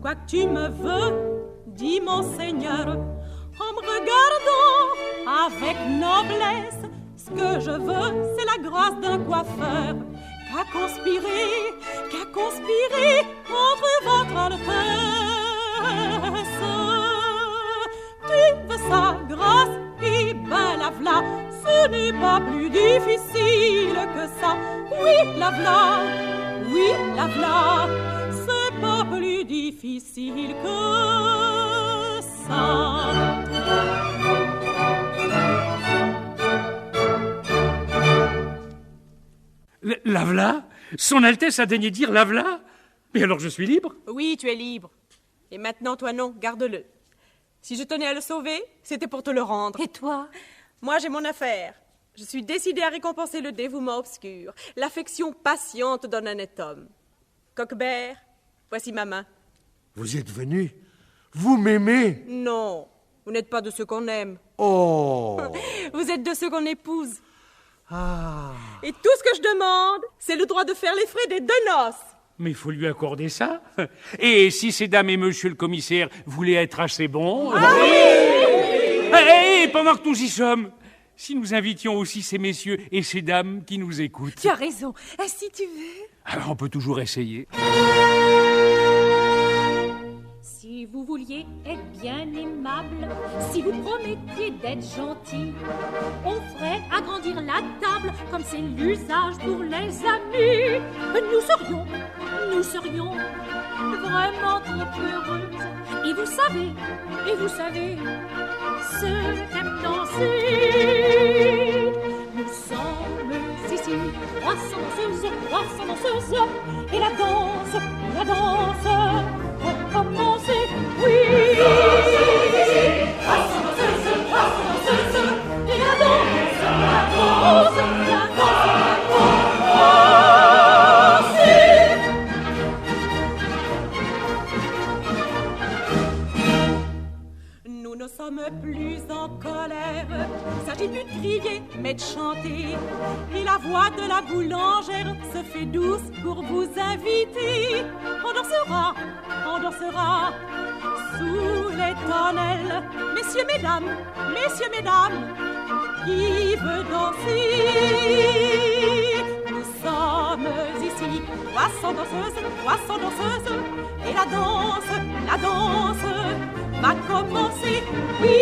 Quoi que tu me veux, dis mon Seigneur, en me regardant avec noblesse. Ce que je veux, c'est la grâce d'un coiffeur qu'a conspiré contre votre Altesse. Tu veux sa grâce, et ben la v'là, ce n'est pas plus difficile que ça. Oui, la v'là, c'est pas plus difficile que ça. La v'là? Son Altesse a daigné dire la v'là? Mais alors je suis libre? Oui, tu es libre. Et maintenant, toi non, garde-le. Si je tenais à le sauver, c'était pour te le rendre. Et toi? Moi, j'ai mon affaire. Je suis décidée à récompenser le dévouement obscur, l'affection patiente d'un honnête homme. Coquebert, voici ma main. Vous êtes venu? Vous m'aimez? Non, vous n'êtes pas de ceux qu'on aime. Oh! Vous êtes de ceux qu'on épouse. Ah! Et tout ce que je demande, c'est le droit de faire les frais des deux noces. Mais il faut lui accorder ça. Et si ces dames et monsieur le commissaire voulaient être assez bons... Ah oui! Et pendant que nous y sommes, si nous invitions aussi ces messieurs et ces dames qui nous écoutent... Tu as raison. Si tu veux... Alors on peut toujours essayer. Si vous vouliez être bien aimable, si vous promettiez d'être gentil, on ferait agrandir la table comme c'est l'usage pour les amis. Nous serions vraiment trop heureuses. Et vous savez, ce qu'aime danser. Nous sommes ici, 300 danseuses, et la danse va commencer, oui. 300 danseuses, et la danse va commencer. Nous ne sommes plus en colère, il s'agit plus de crier, mais de chanter. Et la voix de la boulangère se fait douce pour vous inviter. On dansera sous les tonnelles. Messieurs, mesdames, qui veut danser? Nous sommes ici, 300 danseuses, et la danse va commencer, oui.